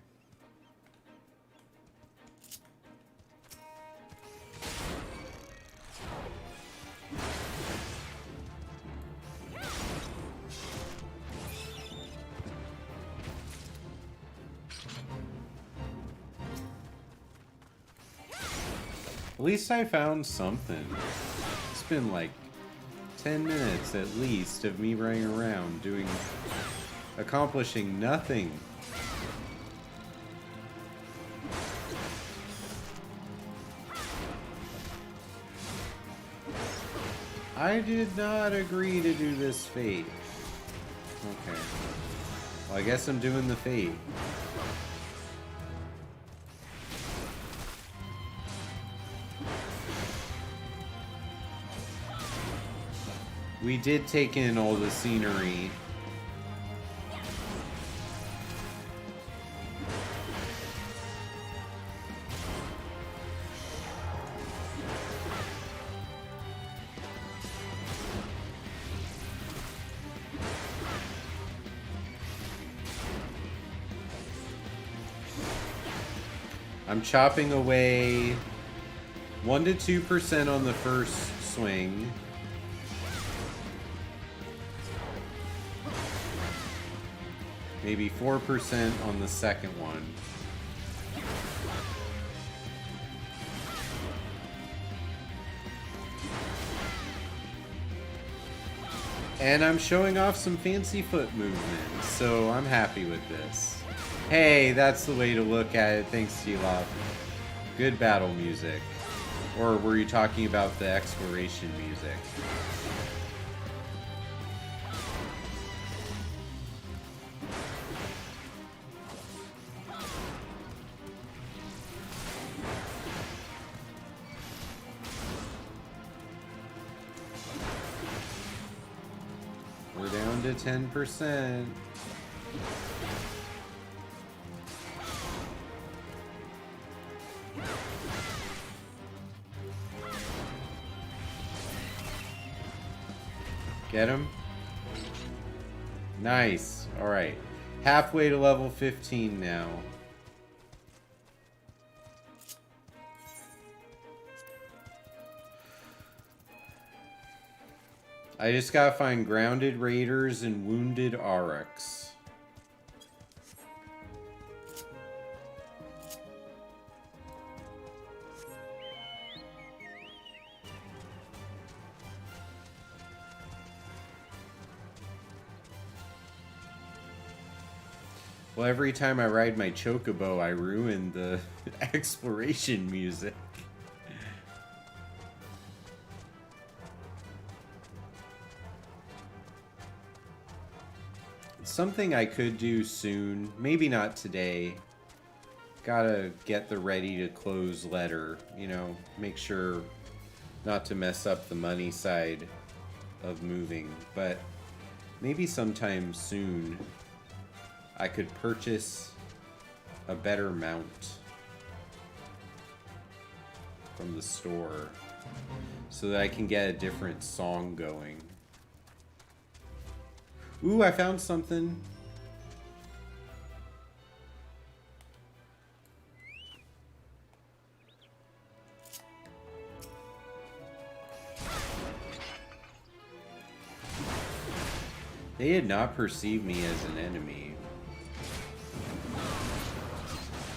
At least I found something. It's been like 10 minutes at least of me running around accomplishing nothing. I did not agree to do this fate. Okay. Well, I guess I'm doing the fate. We did take in all the scenery. I'm chopping away 1 to 2% on the first swing. Maybe 4% on the second one. And I'm showing off some fancy foot movement, so I'm happy with this. Hey, that's the way to look at it. Thanks, T-Lop. Good battle music. Or were you talking about the exploration music? We're down to 10%. Get him? Nice. Alright. Halfway to level 15 now. I just gotta find grounded raiders and wounded aurochs. Well, every time I ride my chocobo, I ruin the exploration music. Something I could do soon, maybe not today. Gotta get the ready to close letter, you know, make sure not to mess up the money side of moving, but maybe sometime soon I could purchase a better mount from the store so that I can get a different song going. Ooh, I found something. They did not perceive me as an enemy.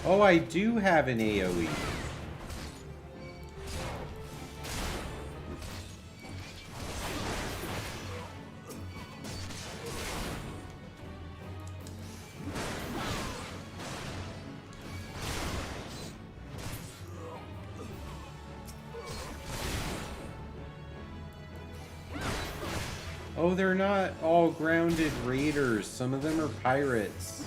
Oh, I do have an AoE. Oh, they're not all grounded raiders. Some of them are pirates.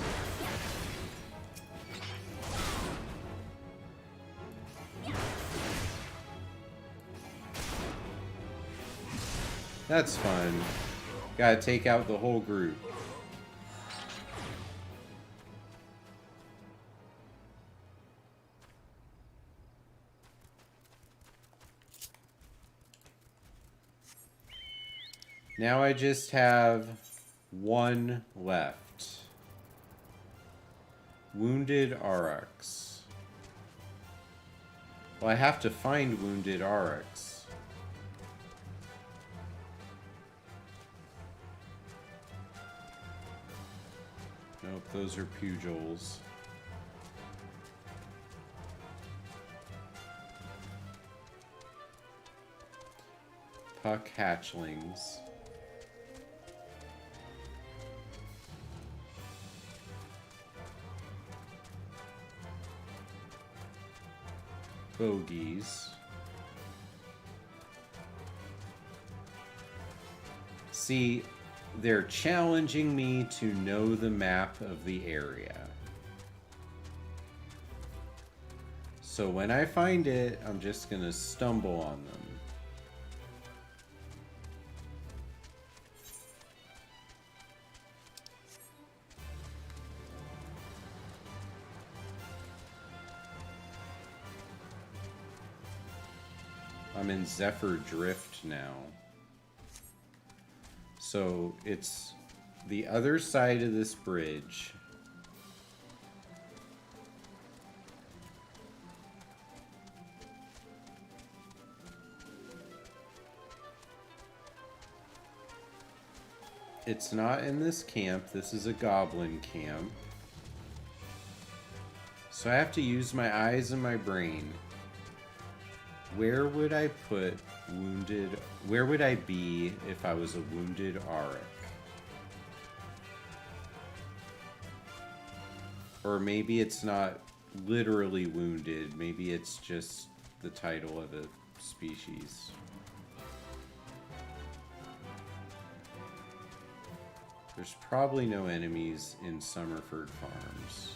That's fun. Gotta take out the whole group. Now I just have one left. Wounded aurochs. Well, I have to find wounded aurochs. Nope, those are pugils. Puck hatchlings. Bogies. See, they're challenging me to know the map of the area. So when I find it, I'm just gonna stumble on them. I'm in Zephyr Drift now. So it's the other side of this bridge. It's not in this camp. This is a goblin camp. So I have to use my eyes and my brain. Where would I put wounded... Where would I be if I was a wounded Auric? Or maybe it's not literally wounded. Maybe it's just the title of a species. There's probably no enemies in Summerford Farms.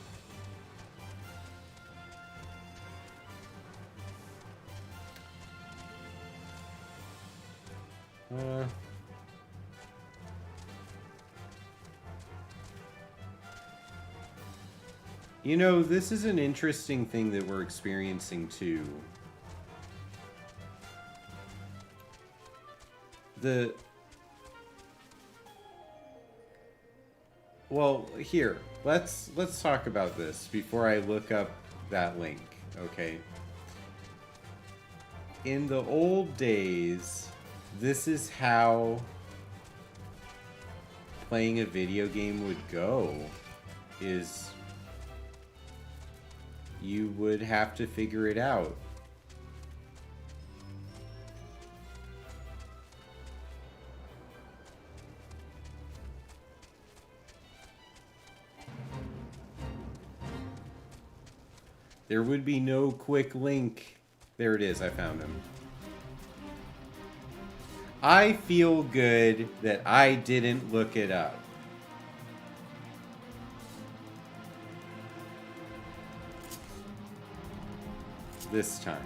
You know, this is an interesting thing that we're experiencing too. Well, here, let's talk about this before I look up that link, okay? In the old days, this is how playing a video game would go, is you would have to figure it out. There would be no quick link. There it is, I found him. I feel good that I didn't look it up. This time.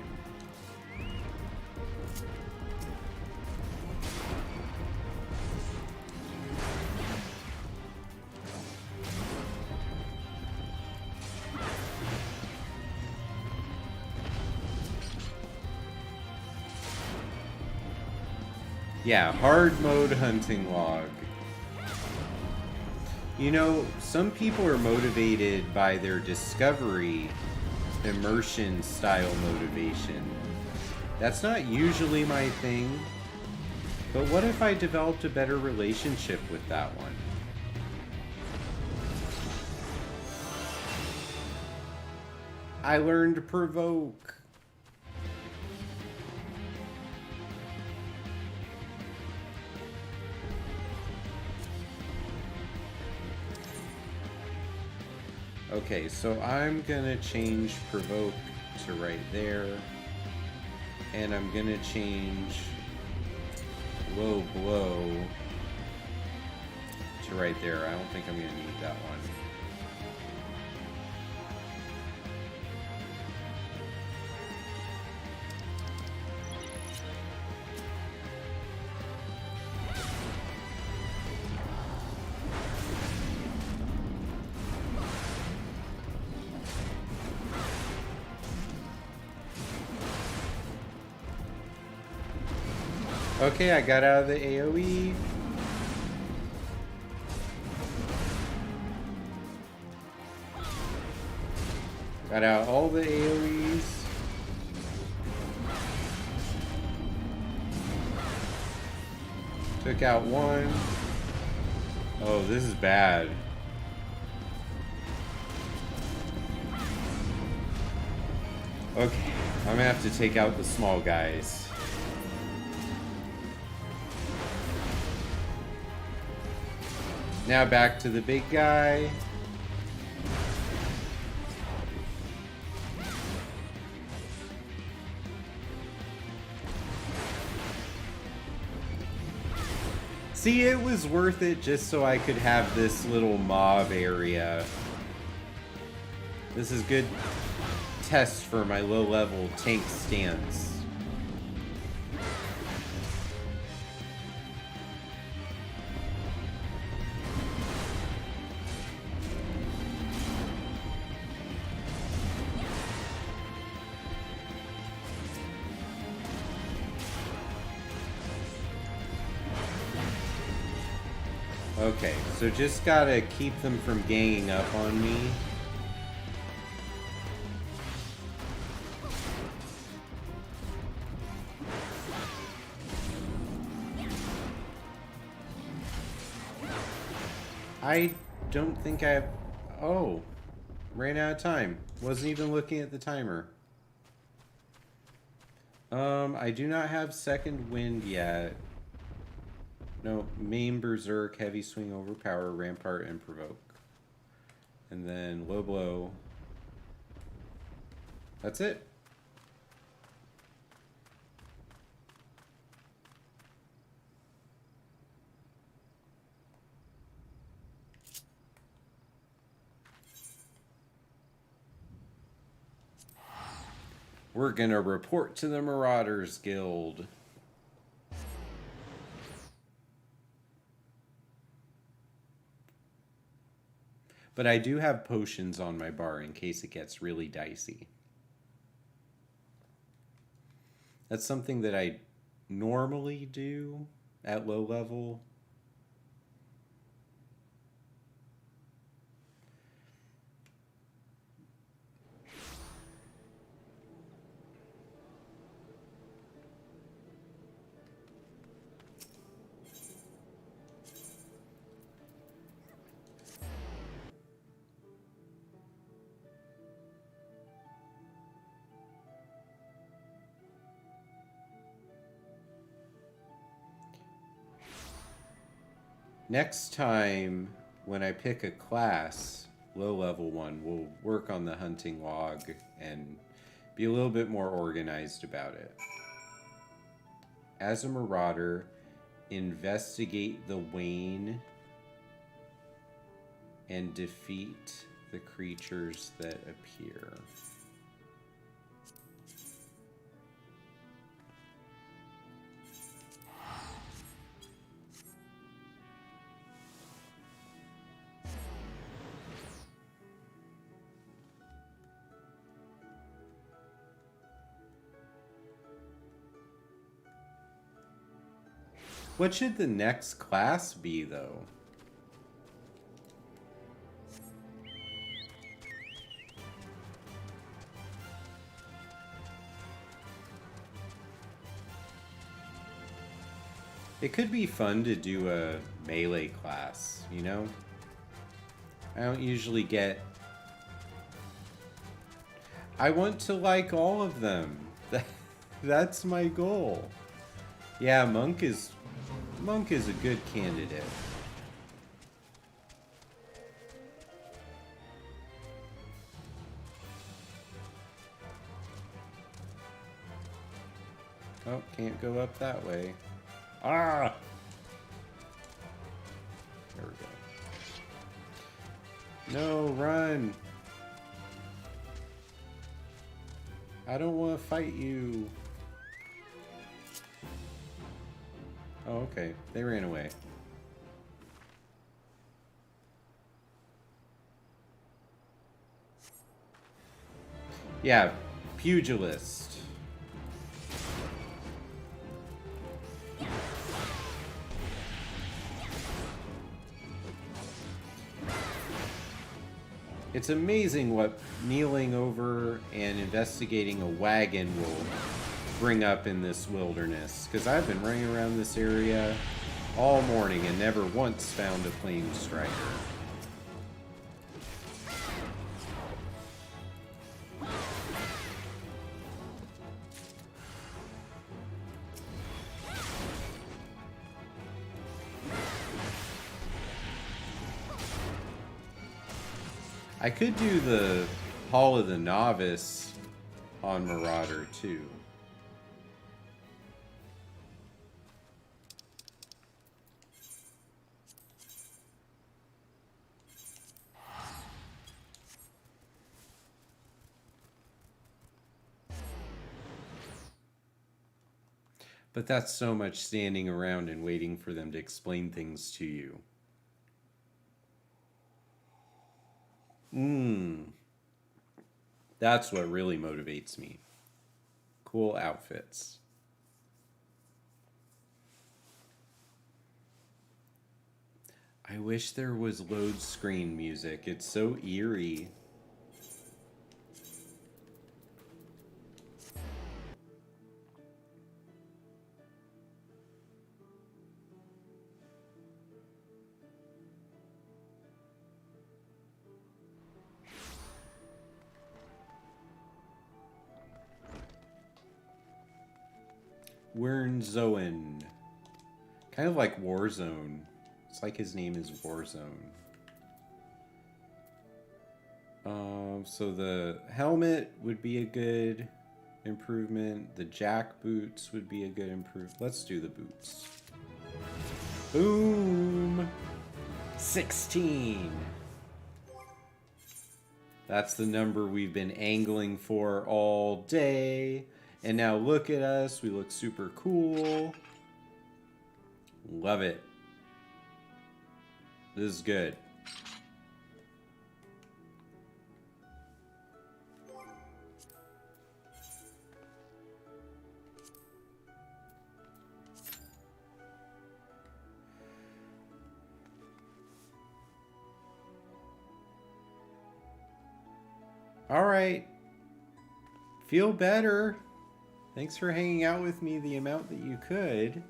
Yeah, hard mode hunting log. You know, some people are motivated by their discovery immersion style motivation. That's not usually my thing, but what if I developed a better relationship with that one? I learned to provoke. Okay, so I'm gonna change provoke to right there, and I'm gonna change low blow to right there. I don't think I'm gonna need that one. Okay, I got out of the AoE. Got out all the AoEs. Took out one. Oh, this is bad. Okay, I'm gonna have to take out the small guys. Now back to the big guy. See, it was worth it just so I could have this little mob area. This is good test for my low-level tank stance. Okay, so just gotta keep them from ganging up on me. I don't think I have... Oh. Ran out of time. Wasn't even looking at the timer. I do not have second wind yet. No, main berserk, heavy swing, overpower, rampart, and provoke. And then low blow. That's it. We're gonna report to the Marauders Guild. But I do have potions on my bar in case it gets really dicey. That's something that I normally do at low level. Next time, when I pick a class, low level one, we'll work on the hunting log and be a little bit more organized about it. As a marauder, investigate the wane and defeat the creatures that appear. What should the next class be, though? It could be fun to do a melee class, you know? I don't usually get... I want to like all of them. That's my goal. Yeah, Monk is a good candidate. Oh, can't go up that way. Ah! There we go. No, run! I don't want to fight you. Oh, okay. They ran away. Yeah, pugilist. It's amazing what kneeling over and investigating a wagon will bring up in this wilderness, because I've been running around this area all morning and never once found a plain striker. I could do the Hall of the Novice on Marauder too. But that's so much standing around and waiting for them to explain things to you. That's what really motivates me. Cool outfits. I wish there was load screen music. It's so eerie. Wernzoen. Kind of like Warzone. It's like his name is Warzone. So the helmet would be a good improvement. The jack boots would be a good improvement. Let's do the boots. Boom! 16! That's the number we've been angling for all day. And now look at us. We look super cool. Love it. This is good. All right. Feel better. Thanks for hanging out with me the amount that you could.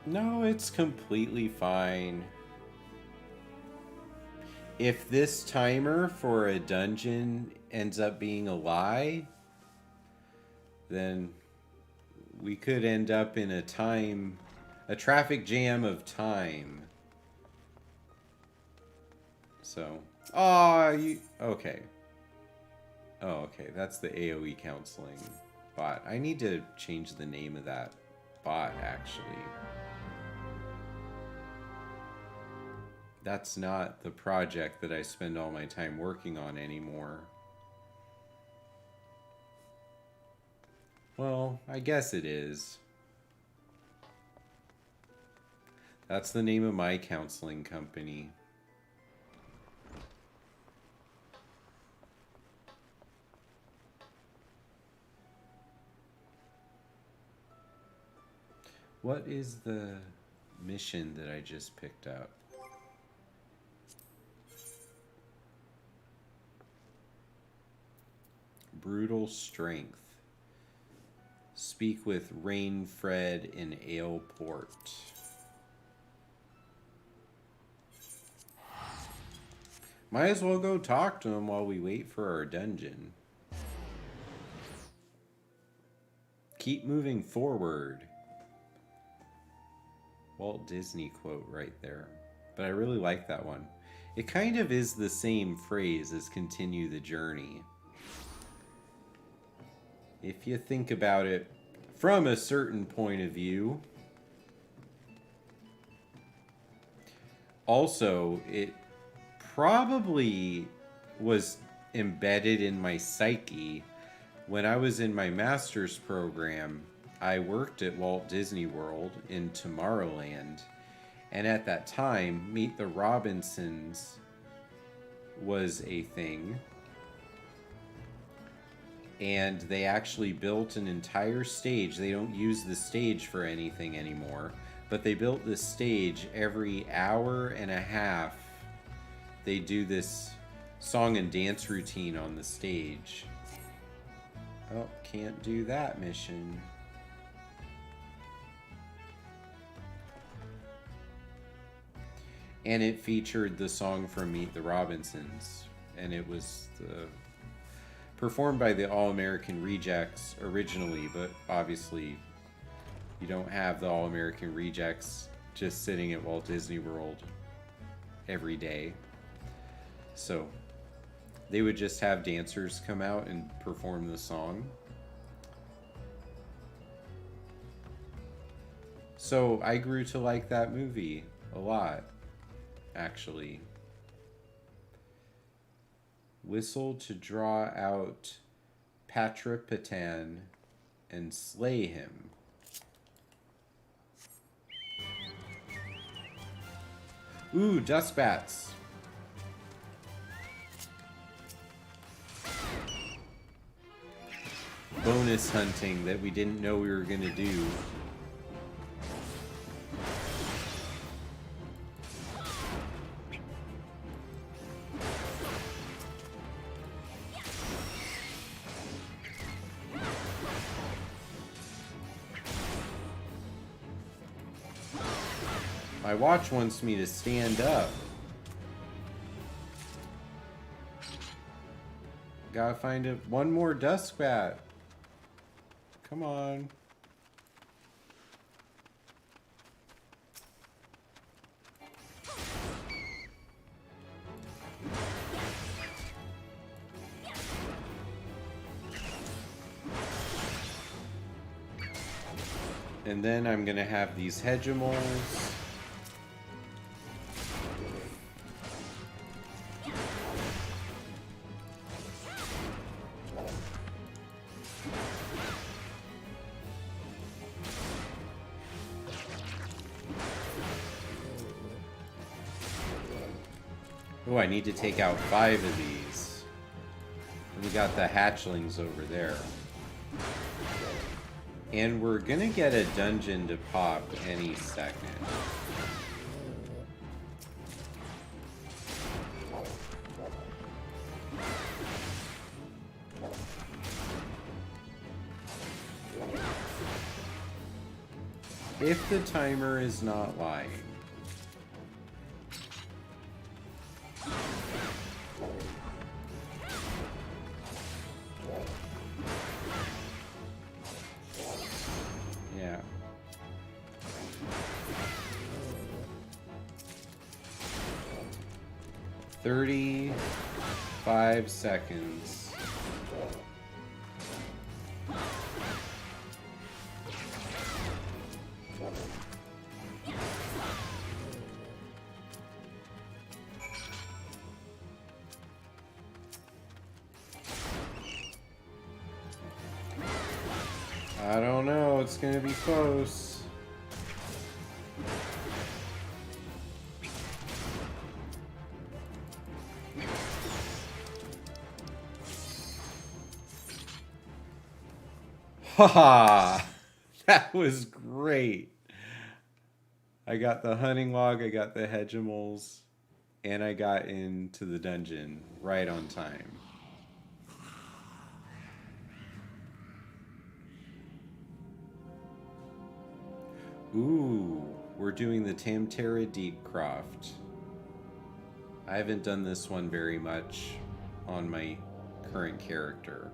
No, it's completely fine. If this timer for a dungeon ends up being a lie, then we could end up in a traffic jam of time. So, okay. Oh, okay, that's the AoE counseling bot. I need to change the name of that bot, actually. That's not the project that I spend all my time working on anymore. Well, I guess it is. That's the name of my counseling company. What is the mission that I just picked up? Brutal Strength. Speak with Rainfred in Aleport. Might as well go talk to him while we wait for our dungeon. Keep moving forward. Walt Disney quote right there. But I really like that one. It kind of is the same phrase as continue the journey. If you think about it from a certain point of view. Also, it probably was embedded in my psyche. When I was in my master's program, I worked at Walt Disney World in Tomorrowland. And at that time, Meet the Robinsons was a thing. And they actually built an entire stage. They don't use the stage for anything anymore. But they built this stage every hour and a half. They do this song and dance routine on the stage. Oh, can't do that mission. And it featured the song from Meet the Robinsons. And it was performed by the All-American Rejects originally, but obviously you don't have the All-American Rejects just sitting at Walt Disney World every day. So they would just have dancers come out and perform the song. So I grew to like that movie a lot, actually. Whistle to draw out Patrapatan and slay him. Ooh, dust bats. Bonus hunting that we didn't know we were gonna do. My watch wants me to stand up. Gotta find one more dust bat. Come on. And then I'm gonna have these hegemons. Oh, I need to take out 5 of these. And we got the hatchlings over there. And we're gonna get a dungeon to pop any second. If the timer is not lying. Yeah. "35 seconds. I don't know, it's gonna be close. Haha! That was great. I got the hunting log, I got the hegemals, and I got into the dungeon right on time. Ooh, we're doing the Tamtara Deepcroft. I haven't done this one very much on my current character.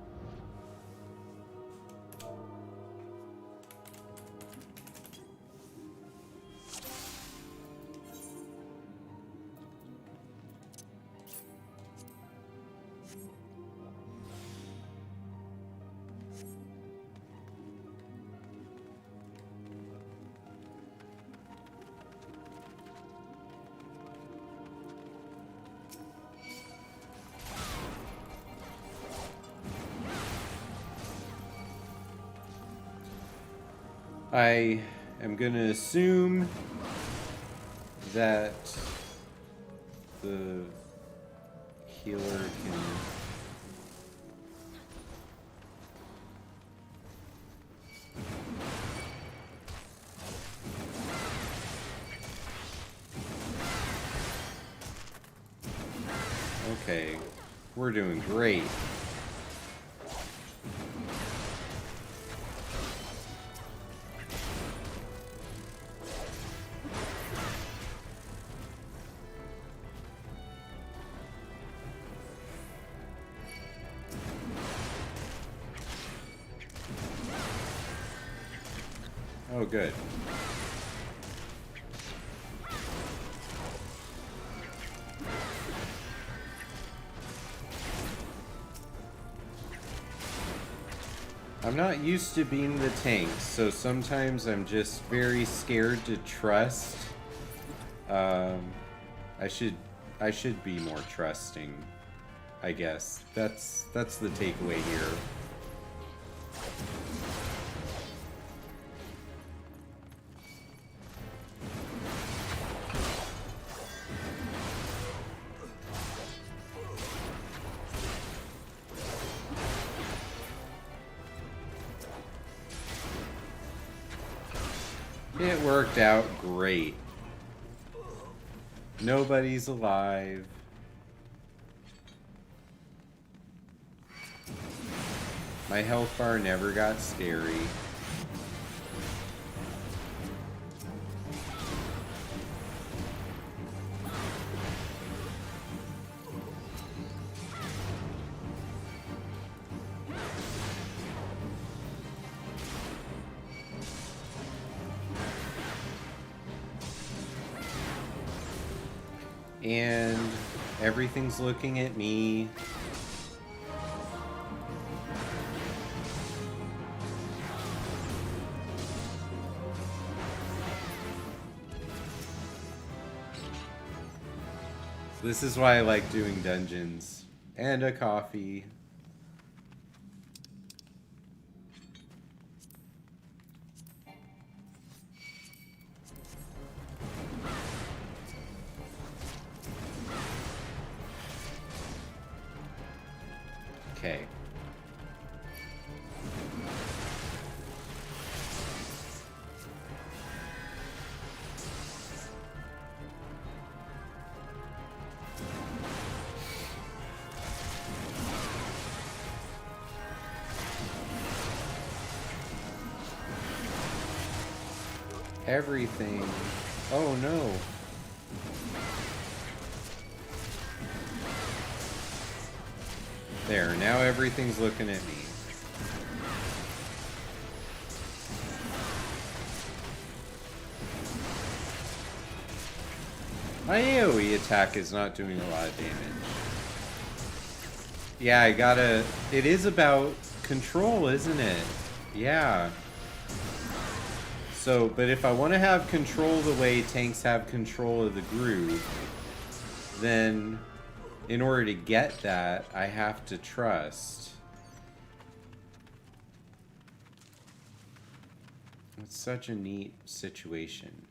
I am going to assume that the healer can... Okay, we're doing great. Oh, good. I'm not used to being the tank, so sometimes I'm just very scared to trust. I should be more trusting, I guess. That's the takeaway here. It worked out great. Nobody's alive. My health bar never got scary. And everything's looking at me. This is why I like doing dungeons. And a coffee. Okay. Everything. Oh no. There, now everything's looking at me. My AoE attack is not doing a lot of damage. Yeah, I gotta... It is about control, isn't it? Yeah. So, but if I want to have control the way tanks have control of the groove, then in order to get that, I have to trust. It's such a neat situation.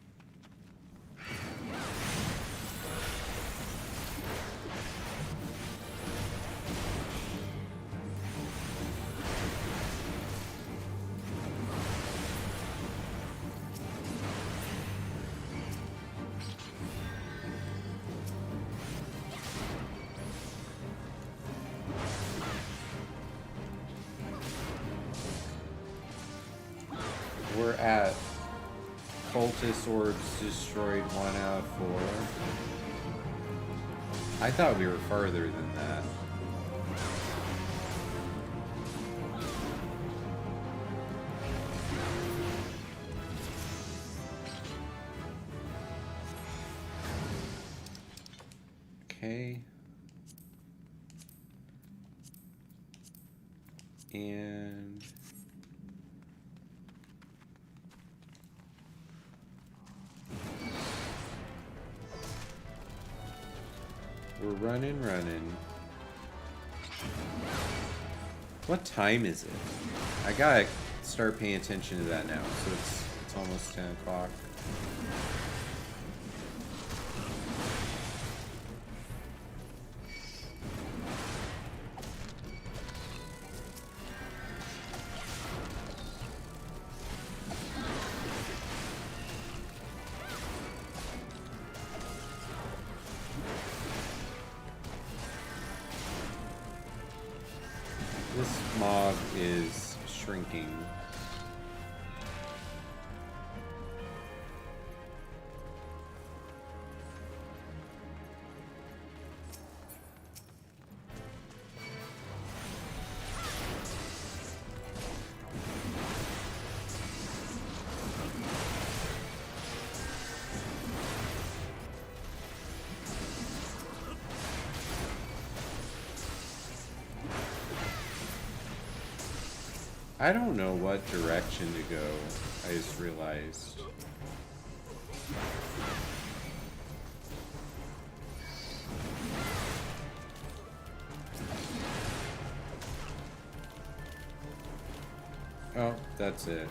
We're at cultist orbs destroyed 1 out of 4. I thought we were farther than that. Okay. And... we're running. What time is it? I gotta start paying attention to that now. So it's almost 10 o'clock. This mob is shrinking. I don't know what direction to go, I just realized. Oh, that's it.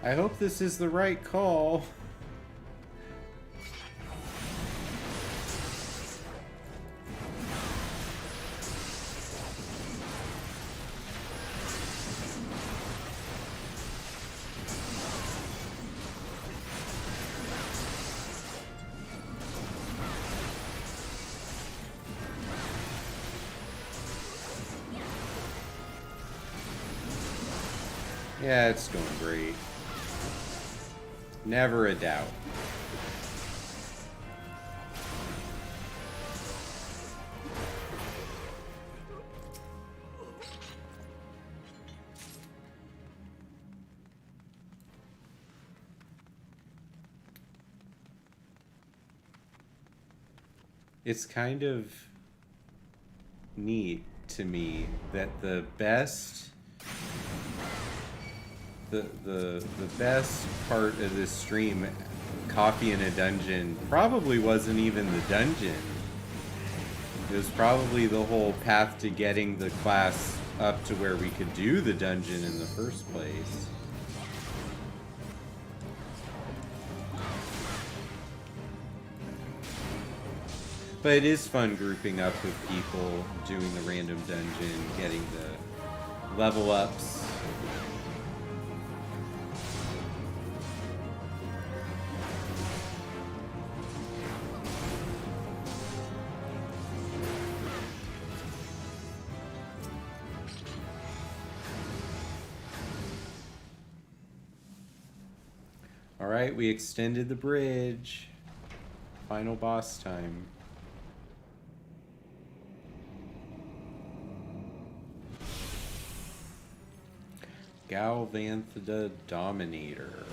I hope this is the right call. Yeah, it's going great. Never a doubt. It's kind of neat to me that the best the best part of this stream, coffee in a dungeon, probably wasn't even the dungeon. It was probably the whole path to getting the class up to where we could do the dungeon in the first place. But it is fun grouping up with people, doing the random dungeon, getting the level ups. Alright, we extended the bridge. Final boss time. Galvanthida Dominator.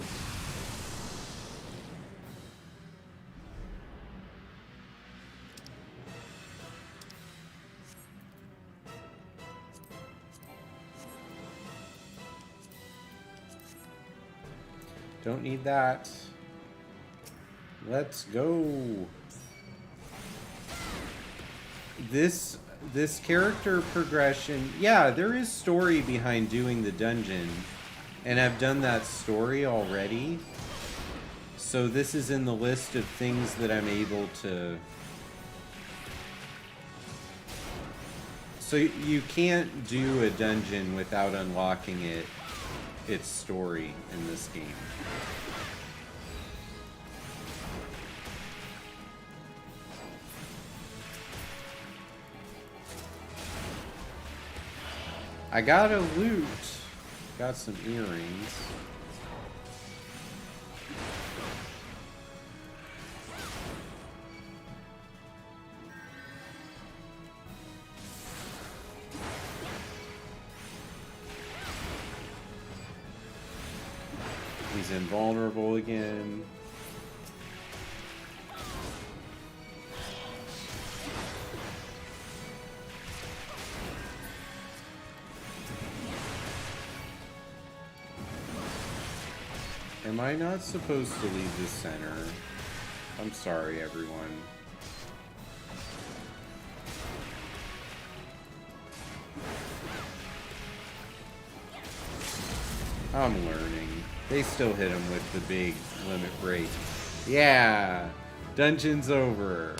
Don't need that. Let's go. This character progression, yeah, there is story behind doing the dungeon, and I've done that story already. So this is in the list of things that I'm able to... So you can't do a dungeon without unlocking its story in this game. I got a loot. Got some earrings. He's invulnerable again. Am I not supposed to leave the center? I'm sorry, everyone. I'm learning. They still hit him with the big limit break. Yeah! Dungeon's over.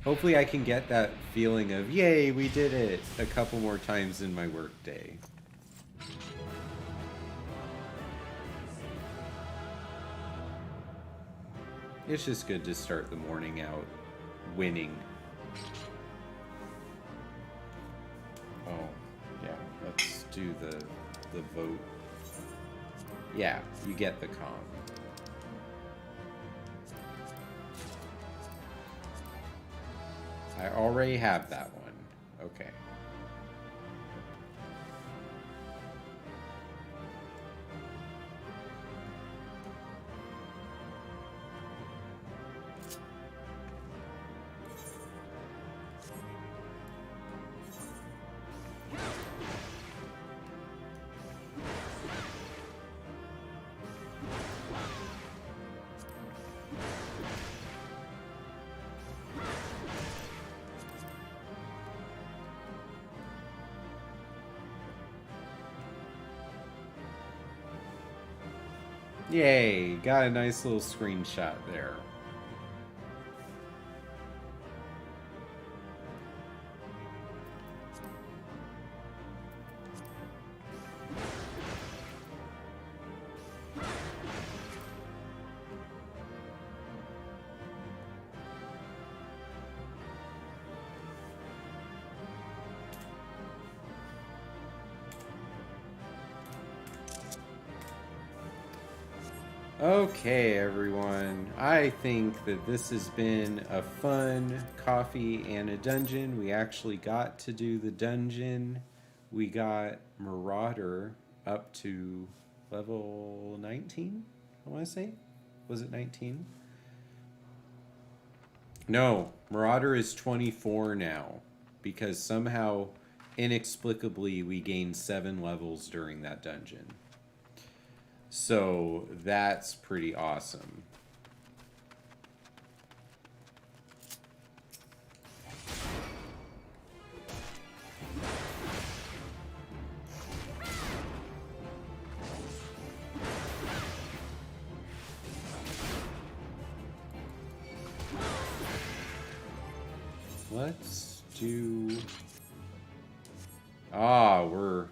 Hopefully I can get that feeling of, yay, we did it, a couple more times in my workday. It's just good to start the morning out winning. Oh, yeah, let's do the vote. Yeah, you get the comp. I already have that one. Okay. Yay, got a nice little screenshot there. Okay, everyone. I think that this has been a fun coffee and a dungeon. We actually got to do the dungeon. We got Marauder up to level 19, I want to say. Was it 19? No, Marauder is 24 now because somehow, inexplicably, we gained 7 levels during that dungeon. So that's pretty awesome. Let's do... Ah, we're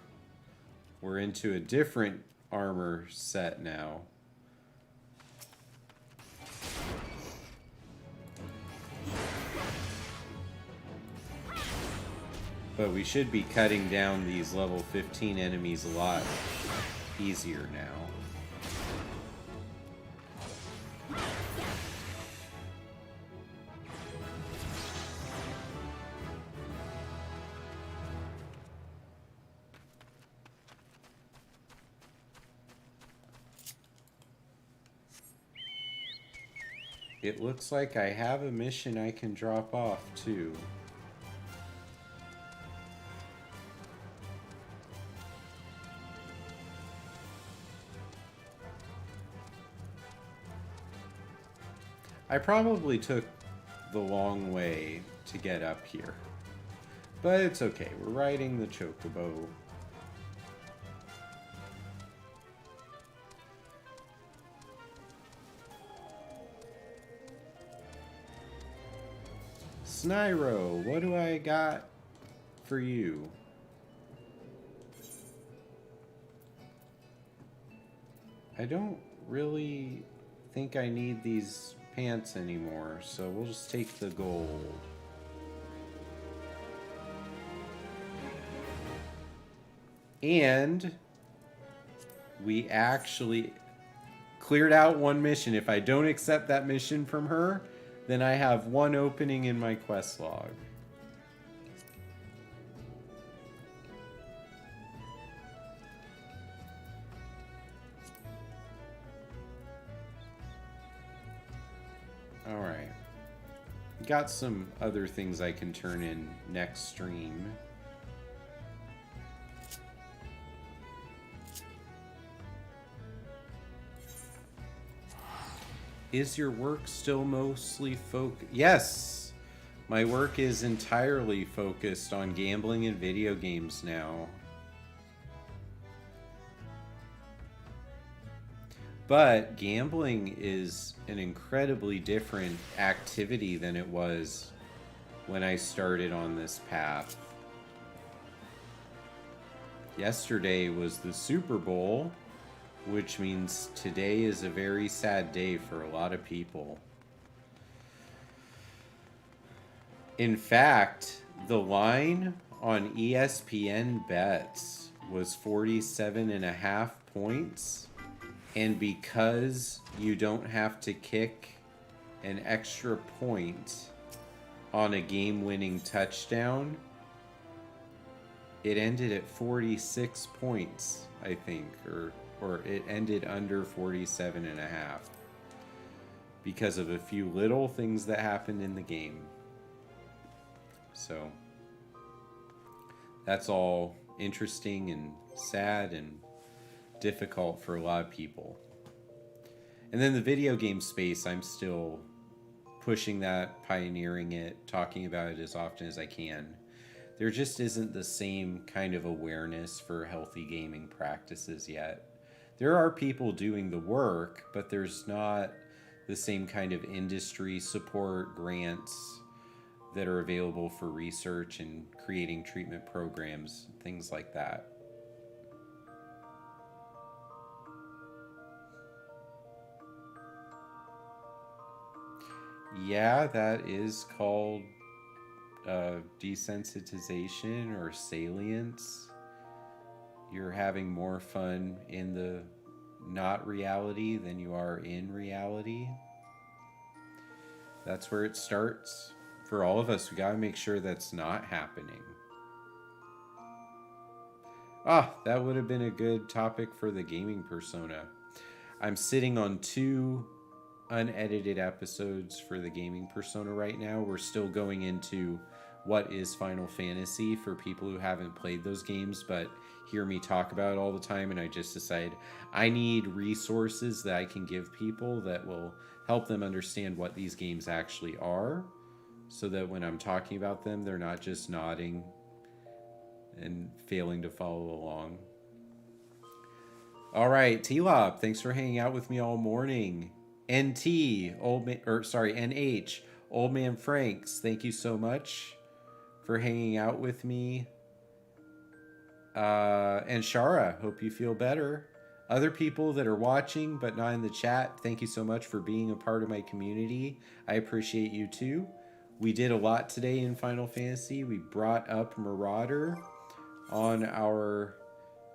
into a different armor set now. But we should be cutting down these level 15 enemies a lot easier now. It looks like I have a mission I can drop off too. I probably took the long way to get up here. But it's okay, we're riding the chocobo. Snyro, what do I got for you? I don't really think I need these pants anymore, so we'll just take the gold. And we actually cleared out one mission. If I don't accept that mission from her, then I have one opening in my quest log. Alright. Got some other things I can turn in next stream. Is your work still mostly focused? Yes! My work is entirely focused on gambling and video games now. But gambling is an incredibly different activity than it was when I started on this path. Yesterday was the Super Bowl, which means today is a very sad day for a lot of people. In fact, the line on ESPN bets was 47.5 points. And because you don't have to kick an extra point on a game-winning touchdown, it ended at 46 points, I think, or it ended under 47.5 because of a few little things that happened in the game. So that's all interesting and sad and difficult for a lot of people. And then the video game space, I'm still pushing that, pioneering it, talking about it as often as I can. There just isn't the same kind of awareness for healthy gaming practices yet. There are people doing the work, but there's not the same kind of industry support, grants that are available for research and creating treatment programs, things like that. Yeah, that is called desensitization or salience. You're having more fun in the not reality than you are in reality. That's where it starts. For all of us, we gotta make sure that's not happening. Ah, that would have been a good topic for the gaming persona. I'm sitting on 2 unedited episodes for the gaming persona right now. We're still going into what is Final Fantasy for people who haven't played those games but hear me talk about it all the time, and I just decided I need resources that I can give people that will help them understand what these games actually are, so that when I'm talking about them, they're not just nodding and failing to follow along. All right, T-Lop, thanks for hanging out with me all morning. NT, NH, Old Man Franks, thank you so much for hanging out with me. And Shara, hope you feel better. Other people that are watching but not in the chat, thank you so much for being a part of my community. I appreciate you too. We did a lot today in Final Fantasy. We brought up Marauder on our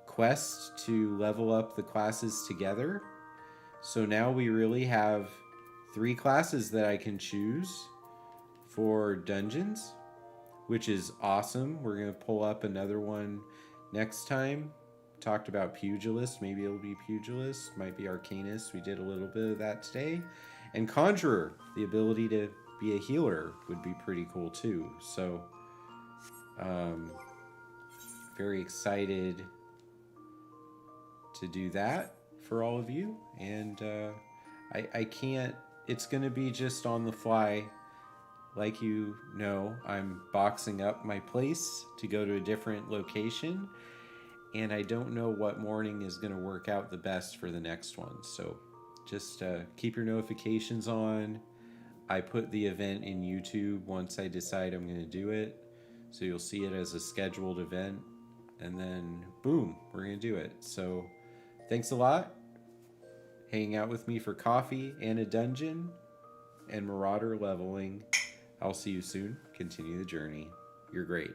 quest to level up the classes together. So now we really have 3 classes that I can choose for dungeons, which is awesome. We're going to pull up another one next time. Talked about Pugilist. Maybe it'll be Pugilist. Might be Arcanist. We did a little bit of that today. And Conjurer, the ability to be a healer, would be pretty cool too. So, very excited to do that for all of you. And I can't, it's going to be just on the fly. Like you know, I'm boxing up my place to go to a different location, and I don't know what morning is going to work out the best for the next one. So just keep your notifications on. I put the event in YouTube once I decide I'm going to do it, so you'll see it as a scheduled event, and then boom, we're going to do it. So thanks a lot. Hanging out with me for coffee and a dungeon and Marauder leveling. I'll see you soon. Continue the journey. You're great.